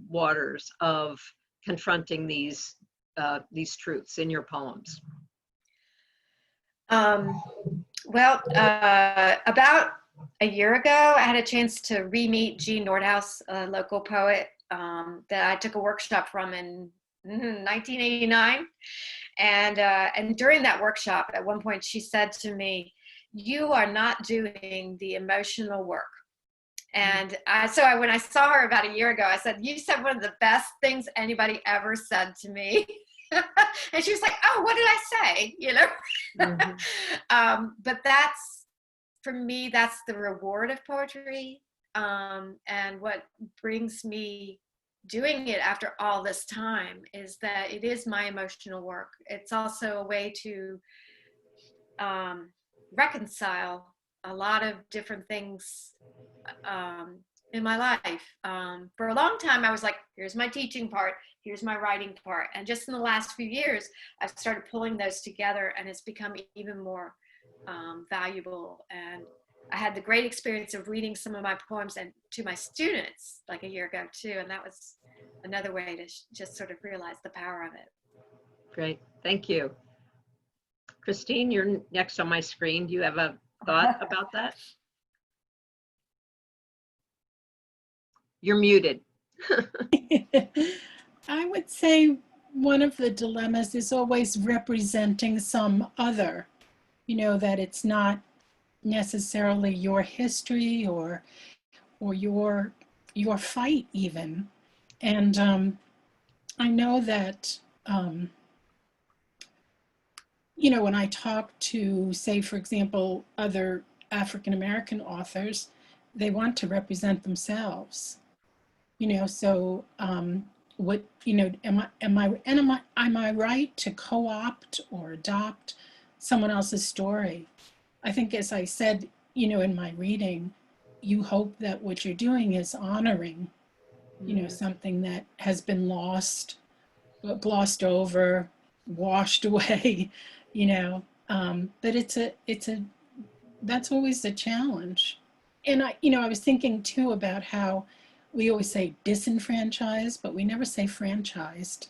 waters of confronting these truths in your poems. Well, about a year ago, I had a chance to re-meet Jean Nordhaus, a local poet that I took a workshop from in 1989. And during that workshop, at one point, she said to me, "You are not doing the emotional work." And so when I saw her about a year ago, I said, "You said one of the best things anybody ever said to me." And she was like, "Oh, what did I say?" You know? Mm-hmm. But that's, for me, that's the reward of poetry. And what brings me doing it after all this time is that it is my emotional work. It's also a way to reconcile a lot of different things in my life. For a long time, I was like, here's my teaching part, here's my writing part. And just in the last few years, I've started pulling those together, and it's become even more valuable. And I had the great experience of reading some of my poems to my students like a year ago too. And that was another way to just sort of realize the power of it. Great, thank you. Christine, you're next on my screen. Do you have a thought about that? You're muted. I would say one of the dilemmas is always representing some other, that it's not necessarily your history or your fight even. And I know that, when I talk to, say, for example, other African-American authors, they want to represent themselves. So what, am I right to co-opt or adopt someone else's story? I think, as I said, in my reading, you hope that what you're doing is honoring, something that has been lost, glossed over, washed away, but that's always the challenge. And I was thinking too about how we always say disenfranchised, but we never say franchised,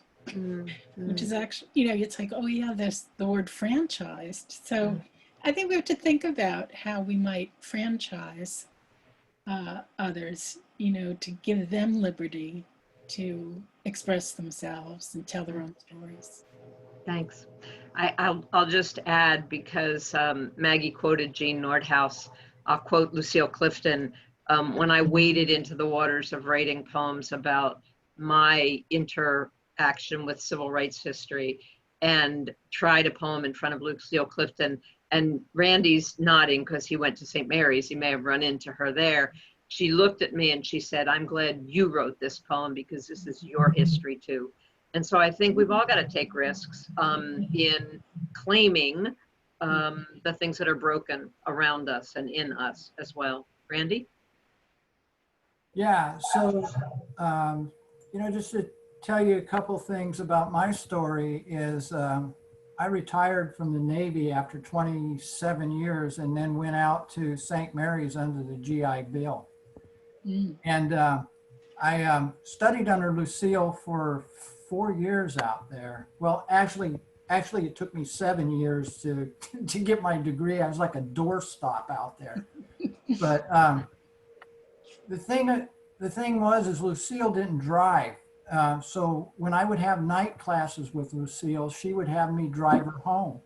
which is actually, it's like, oh yeah, there's the word franchised. So I think we have to think about how we might franchise others, to give them liberty to express themselves and tell their own stories. Thanks. I'll just add, because Maggie quoted Jean Nordhaus, I'll quote Lucille Clifton. When I waded into the waters of writing poems about my interaction with civil rights history and tried a poem in front of Lucille Clifton, and Randy's nodding because he went to St. Mary's, he may have run into her there. She looked at me and she said, "I'm glad you wrote this poem because this is your history too." And so I think we've all got to take risks in claiming the things that are broken around us and in us as well. Randy? Yeah, so, just to tell you a couple things about my story is I retired from the Navy after 27 years and then went out to St. Mary's under the GI Bill. And I studied under Lucille for 4 years out there. Well, actually it took me 7 years to get my degree. I was like a doorstop out there. But the thing was is Lucille didn't drive. So when I would have night classes with Lucille, she would have me drive her home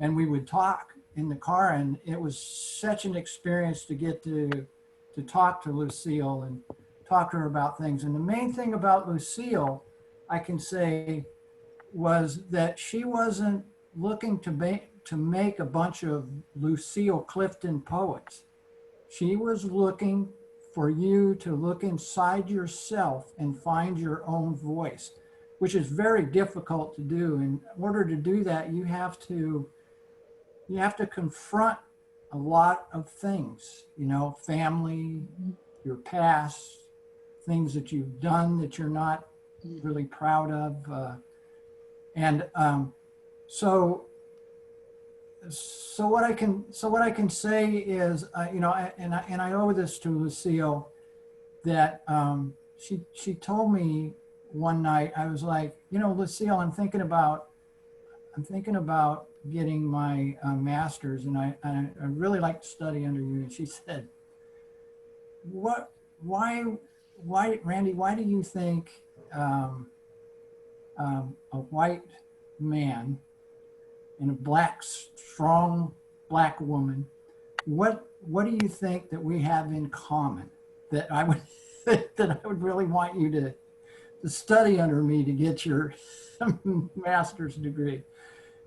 and we would talk in the car. And it was such an experience to get to talk to Lucille and talk to her about things. And the main thing about Lucille, I can say, was that she wasn't looking to make a bunch of Lucille Clifton poets. She was looking for you to look inside yourself and find your own voice, which is very difficult to do. In order to do that, you have to confront a lot of things, you know, family, your past, things that you've done that you're not really proud of. So what I can say is, you know, and I owe this to Lucille, that she told me one night, I was like, you know, Lucille, I'm thinking about getting my master's, and I really like to study under you. And she said, why, Randy, why do you think a white man and a strong black woman, what do you think that we have in common that I would really want you to study under me to get your master's degree?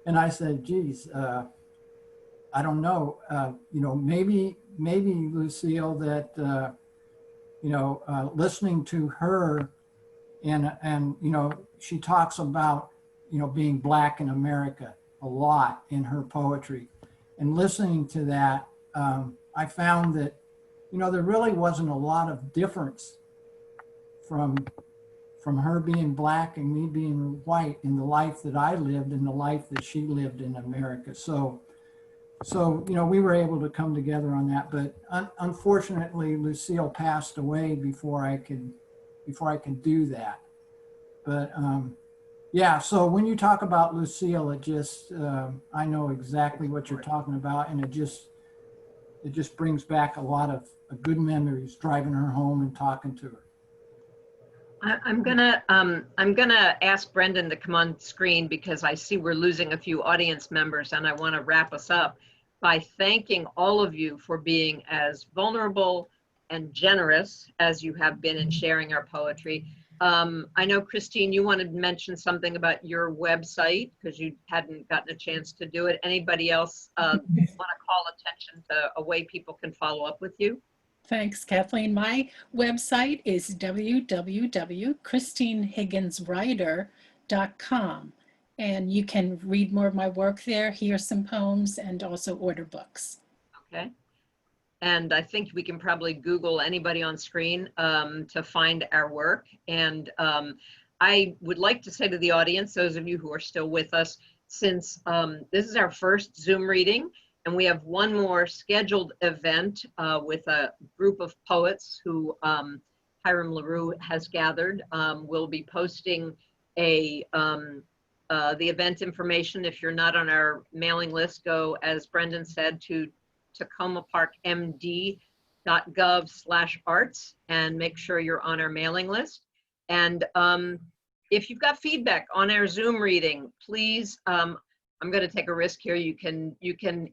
And I said, geez, I don't know, you know, maybe Lucille, that, you know, listening to her and, you know, she talks about, you know, being black in America a lot in her poetry, and listening to that, I found that, you know, there really wasn't a lot of difference from her being black and me being white in the life that I lived and the life that she lived in America. So, you know, we were able to come together on that, but unfortunately, Lucille passed away before I could do that. But yeah, so when you talk about Lucille, it just, I know exactly what you're talking about, and it just brings back a lot of good memories driving her home and talking to her. I'm gonna ask Brendan to come on screen because I see we're losing a few audience members, and I want to wrap us up by thanking all of you for being as vulnerable and generous as you have been in sharing our poetry. I know, Christine, you wanted to mention something about your website because you hadn't gotten a chance to do it. Anybody else want to call attention to a way people can follow up with you? Thanks, Kathleen. My website is www.christinehigginswriter.com. And you can read more of my work there, hear some poems, and also order books. Okay. And I think we can probably Google anybody on screen to find our work. And I would like to say to the audience, those of you who are still with us, since this is our first Zoom reading, and we have one more scheduled event with a group of poets who Hiram LaRue has gathered. We'll be posting the event information. If you're not on our mailing list, go, as Brendan said, to tacomaparkmd.gov/arts and make sure you're on our mailing list. And if you've got feedback on our Zoom reading, please, I'm going to take a risk here. You can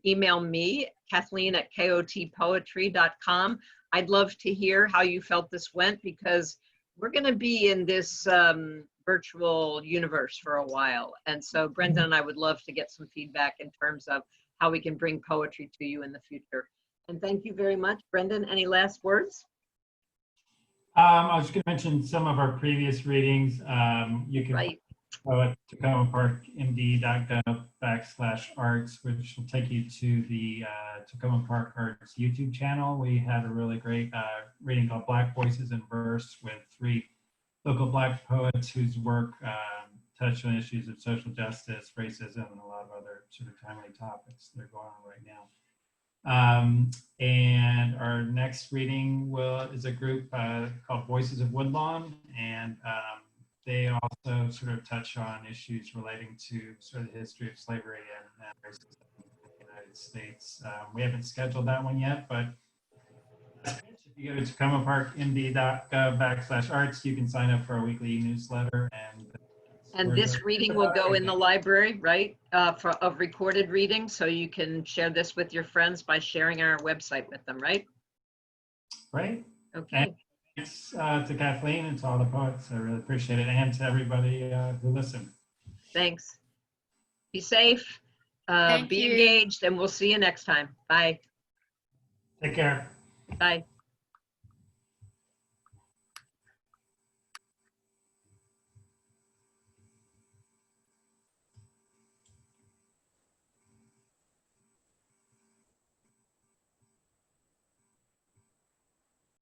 email me, Kathleen@kotpoetry.com. I'd love to hear how you felt this went, because we're going to be in this virtual universe for a while. And so Brendan and I would love to get some feedback in terms of how we can bring poetry to you in the future. And thank you very much. Brendan, any last words? I was going to mention some of our previous readings. You can go at tacomaparkmd.gov/arts, which will take you to the Takoma Park Arts YouTube channel. We had a really great reading called Black Voices in Verse with 3 local Black poets whose work touch on issues of social justice, racism, and a lot of other sort of timely topics that are going on right now. And our next reading is a group called Voices of Woodlawn, and they also sort of touch on issues relating to sort of the history of slavery and racism in the United States. We haven't scheduled that one yet, but if you go to tacomaparkmd.gov/arts, you can sign up for a weekly newsletter. And this reading will go in the library, right, of recorded reading, so you can share this with your friends by sharing our website with them, right? Right. Okay. And thanks to Kathleen and to all the poets. I really appreciate it, and to everybody who listened. Thanks. Be safe, Thank be you. engaged, and we'll see you next time. Bye. Take care. Bye.